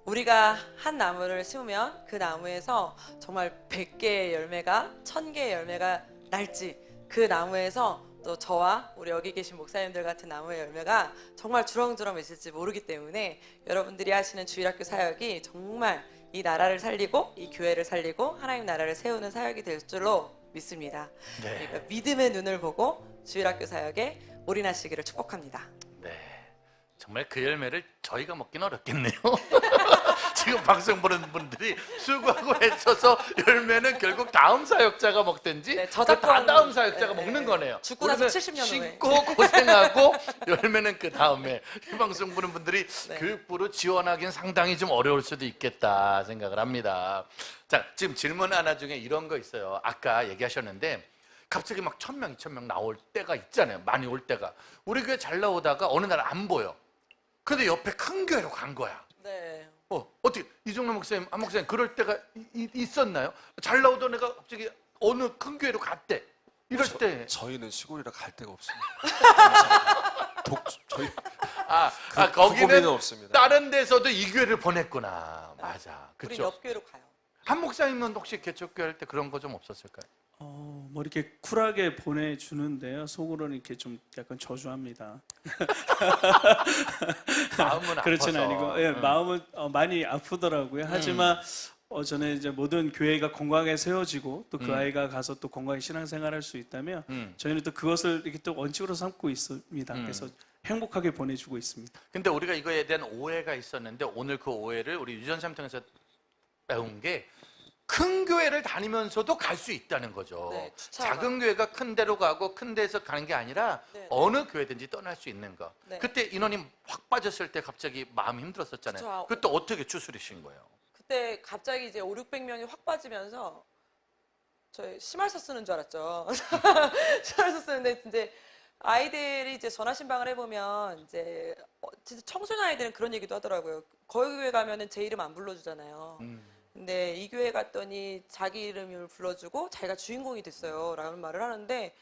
우리가 한 나무를 심으면 그 나무에서 정말 100개의 열매가 1000개의 열매가 날지 그 나무에서 또 저와 우리 여기 계신 목사님들 같은 나무의 열매가 정말 주렁주렁 있을지 모르기 때문에 여러분들이 하시는 주일학교 사역이 정말 이 나라를 살리고 이 교회를 살리고 하나님 나라를 세우는 사역이 될 줄로 믿습니다. 네. 그러니까 믿음의 눈을 보고 주일학교 사역에 올인하시기를 축복합니다. 네. 정말 그 열매를 저희가 먹기는 어렵겠네요. 지금 방송 보는 분들이 수고하고 애써서 열매는 결국 다음 사역자가 먹든지 네, 그 저작권. 다음 사역자가 네, 먹는 네. 거네요. 죽고 나서 우리는 70년 후에. 신고 고생하고 열매는 그 다음에 이 방송 보는 분들이 네. 교육부로 지원하기는 상당히 좀 어려울 수도 있겠다 생각을 합니다. 자, 지금 질문 하나 중에 이런 거 있어요. 아까 얘기하셨는데 갑자기 막 1,000명, 2,000명 나올 때가 있잖아요. 많이 올 때가. 우리 교회 잘 나오다가 어느 날 안 보여. 근데 옆에 큰 교회로 간 거야. 네. 어떻게 이종래 목사님, 한 목사님 그럴 때가 있었나요? 잘 나오던 애가 갑자기 어느 큰 교회로 갔대. 이럴 때 저희는 시골이라 갈 데가 없습니다. 저희 아, 그 고민은 거기는 없습니다. 다른 데서도 이 교회를 보냈구나. 맞아. 우리 그렇죠. 옆 교회로 가요. 한 목사님은 혹시 개척교회 할 때 그런 거 좀 없었을까요? 뭐 이렇게 쿨하게 보내주는데요. 속으로는 이렇게 좀 약간 저주합니다. 마음은 그렇진 아파서. 아니고, 예, 응. 마음은 많이 아프더라고요. 하지만 저는 이제 모든 교회가 건강하게 세워지고 또 그 아이가 가서 또 건강히 신앙생활할 수 있다면 저희는 또 그것을 이렇게 또 원칙으로 삼고 있습니다. 그래서 행복하게 보내주고 있습니다. 근데 우리가 이거에 대한 오해가 있었는데 오늘 그 오해를 우리 유전삼 통해서 배운 게 큰 교회를 다니면서도 갈 수 있다는 거죠. 네, 주차가. 작은 교회가 큰 데로 가고 큰 데에서 가는 게 아니라 네, 네. 어느 교회든지 떠날 수 있는 거. 네. 그때 인원이 확 빠졌을 때 갑자기 마음이 힘들었었잖아요. 그쵸. 그때 어떻게 추스리신 거예요? 그때 갑자기 이제 5, 600명이 확 빠지면서 저희 심할서 쓰는 줄 알았죠. 심할서 쓰는데 이제 아이들이 이제 전화 신방을 해보면 이제 진짜 청소년 아이들은 그런 얘기도 하더라고요. 거기 교회 가면은 제 이름 안 불러주잖아요. 근데 이 교회 갔더니 자기 이름을 불러주고 자기가 주인공이 됐어요. 라는 말을 하는데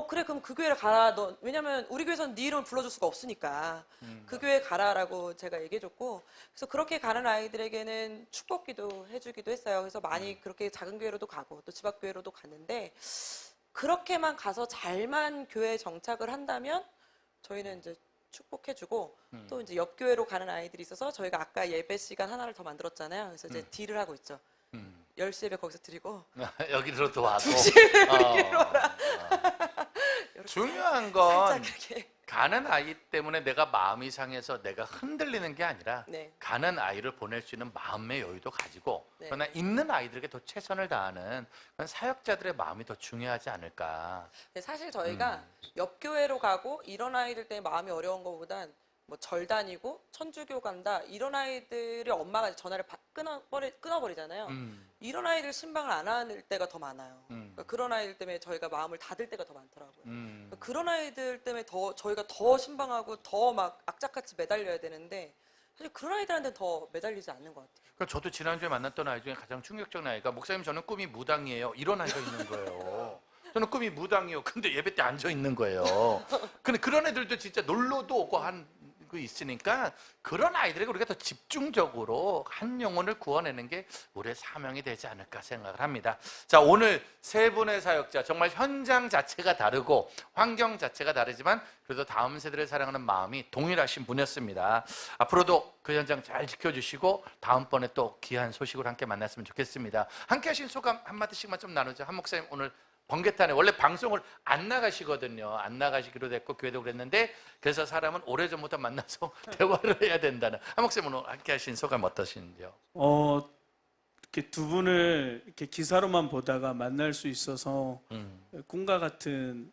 그래 그럼 그 교회를 가라. 너 왜냐면 우리 교회에서는 네 이름을 불러줄 수가 없으니까 그 교회 가라라고 제가 얘기해줬고 그래서 그렇게 가는 아이들에게는 축복기도 해주기도 했어요. 그래서 많이 그렇게 작은 교회로도 가고 또 집 앞 교회로도 갔는데 그렇게만 가서 잘만 교회에 정착을 한다면 저희는 이제 축복해주고 또 이제 옆 교회로 가는 아이들이 있어서 저희가 아까 예배 시간 하나를 더 만들었잖아요. 그래서 이제 딜을 하고 있죠. 10시 예배 거기서 드리고 여기로도 와도 이렇게 중요한 살짝 건 이렇게 가는 아이 때문에 내가 마음이 상해서 내가 흔들리는 게 아니라 네. 가는 아이를 보낼 수 있는 마음의 여유도 가지고 네. 그러나 있는 아이들에게 더 최선을 다하는 그런 사역자들의 마음이 더 중요하지 않을까. 근데 사실 저희가 옆 교회로 가고 이런 아이들 때문에 마음이 어려운 것보단 뭐 절 다니고 천주교 간다 이런 아이들이 엄마가 전화를 끊어버리잖아요. 이런 아이들 신방을 안 하는 때가 더 많아요. 그러니까 그런 아이들 때문에 저희가 마음을 닫을 때가 더 많더라고요. 그러니까 그런 아이들 때문에 더 저희가 더 신방하고 더 막 악착같이 매달려야 되는데 사실 그런 아이들한테 더 매달리지 않는 것 같아요. 그러니까 저도 지난주에 만났던 아이 중에 가장 충격적인 아이가 목사님 저는 꿈이 무당이에요. 이런 아이가 있는 거예요. 저는 꿈이 무당이요. 근데 예배 때 앉아 있는 거예요. 근데 그런 애들도 진짜 놀러도 오고 한 그 있으니까 그런 아이들에게 우리가 더 집중적으로 한 영혼을 구원하는 게 우리의 사명이 되지 않을까 생각을 합니다. 자, 오늘 세 분의 사역자 정말 현장 자체가 다르고 환경 자체가 다르지만 그래도 다음 세대를 사랑하는 마음이 동일하신 분이었습니다. 앞으로도 그 현장 잘 지켜주시고 다음번에 또 귀한 소식으로 함께 만났으면 좋겠습니다. 함께 하신 소감 한마디씩만 좀 나누죠. 한 목사님 오늘 번개탄에 원래 방송을 안 나가시거든요. 안 나가시기로 됐고 교회도 그랬는데 그래서 사람은 오래전부터 만나서 대화를 해야 된다는. 한 목사님 오늘 함께 하신 소감 어떠신지요? 이렇게 두 분을 이렇게 기사로만 보다가 만날 수 있어서 꿈과 같은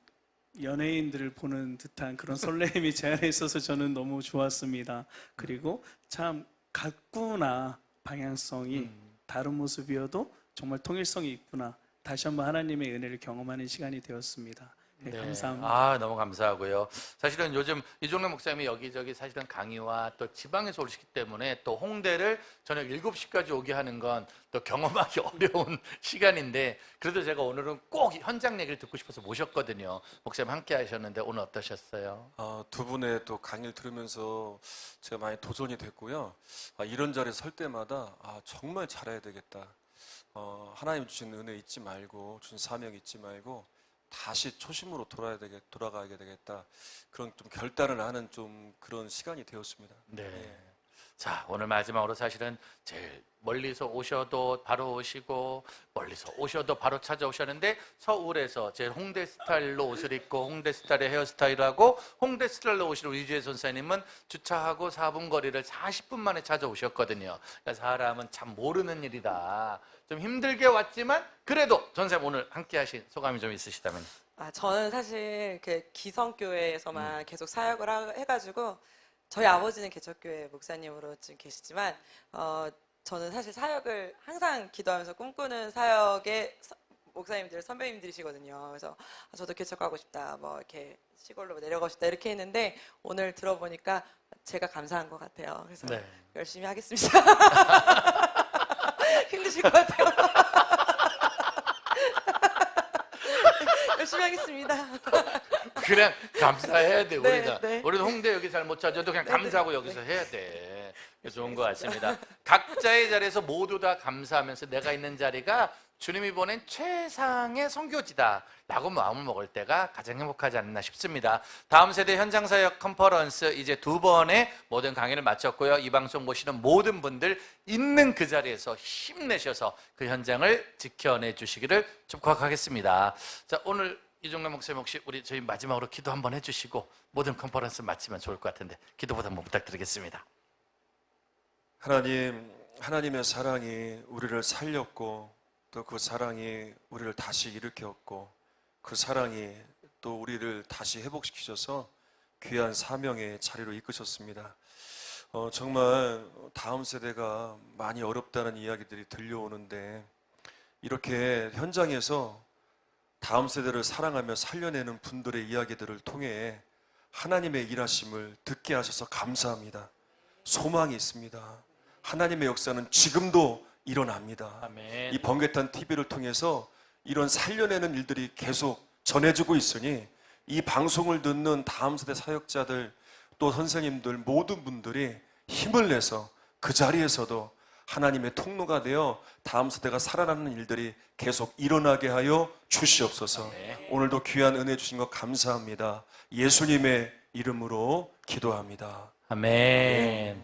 연예인들을 보는 듯한 그런 설레임이 제 안에 있어서 저는 너무 좋았습니다. 그리고 참 같구나, 방향성이 다른 모습이어도 정말 통일성이 있구나. 다시 한번 하나님의 은혜를 경험하는 시간이 되었습니다. 네, 감사합니다. 아, 너무 감사하고요. 사실은 요즘 이종래 목사님이 여기저기 사실은 강의와 또 지방에서 오시기 때문에 또 홍대를 저녁 7시까지 오게 하는 건 또 경험하기 어려운 시간인데 그래도 제가 오늘은 꼭 현장 얘기를 듣고 싶어서 모셨거든요. 목사님 함께 하셨는데 오늘 어떠셨어요? 두 분의 또 강의를 들으면서 제가 많이 도전이 됐고요. 이런 자리에 설 때마다 정말 잘해야 되겠다. 하나님 주신 은혜 잊지 말고 주신 사명 잊지 말고 다시 초심으로 돌아가게 되겠다. 그런 좀 결단을 하는 좀 그런 시간이 되었습니다. 네. 자, 오늘 마지막으로 사실은 제일 멀리서 오셔도 바로 오시고 멀리서 오셔도 바로 찾아오셨는데 서울에서 제일 홍대 스타일로 옷을 입고 홍대 스타일의 헤어스타일하고 홍대 스타일로 오신 우리 이주혜 선생님은 주차하고 4분 거리를 40분 만에 찾아오셨거든요. 그러니까 사람은 참 모르는 일이다. 좀 힘들게 왔지만 그래도 선생님 오늘 함께 하신 소감이 좀 있으시다면. 저는 사실 그 기성교회에서만 계속 사역을 해가지고 저희 아버지는 개척교회 목사님으로 지금 계시지만 저는 사실 사역을 항상 기도하면서 꿈꾸는 사역의 목사님들 선배님들이시거든요. 그래서 저도 개척하고 싶다, 뭐 이렇게 시골로 내려가고 싶다 이렇게 했는데 오늘 들어보니까 제가 감사한 것 같아요. 그래서 네. 열심히 하겠습니다. 힘드실 것 같아요. 열심히 하겠습니다. 그냥 감사해야 돼. 네, 우리가 네. 우리는 홍대 여기 잘 못 찾아도 그냥 네, 감사하고 네, 여기서 해야 돼. 좋은 것 같습니다. 각자의 자리에서 모두 다 감사하면서 내가 있는 자리가 주님이 보낸 최상의 선교지다라고 마음을 먹을 때가 가장 행복하지 않나 싶습니다. 다음 세대 현장사역 컨퍼런스 이제 2번의 모든 강의를 마쳤고요. 이 방송 보시는 모든 분들 있는 그 자리에서 힘내셔서 그 현장을 지켜내 주시기를 축복하겠습니다. 자, 오늘 이종남 목사님 혹시 우리 저희 마지막으로 기도 한번 해주시고 모든 컨퍼런스 마치면 좋을 것 같은데 기도부터 한번 부탁드리겠습니다. 하나님, 하나님의 사랑이 우리를 살렸고 또 그 사랑이 우리를 다시 일으켰고 그 사랑이 또 우리를 다시 회복시키셔서 귀한 사명의 자리로 이끄셨습니다. 정말 다음 세대가 많이 어렵다는 이야기들이 들려오는데 이렇게 현장에서 다음 세대를 사랑하며 살려내는 분들의 이야기들을 통해 하나님의 일하심을 듣게 하셔서 감사합니다. 소망이 있습니다. 하나님의 역사는 지금도 일어납니다. 아멘. 이 번개탄 TV를 통해서 이런 살려내는 일들이 계속 전해지고 있으니 이 방송을 듣는 다음 세대 사역자들 또 선생님들 모든 분들이 힘을 내서 그 자리에서도 하나님의 통로가 되어 다음 세대가 살아나는 일들이 계속 일어나게 하여 주시옵소서. 아멘. 오늘도 귀한 은혜 주신 것 감사합니다. 예수님의 이름으로 기도합니다. 아멘.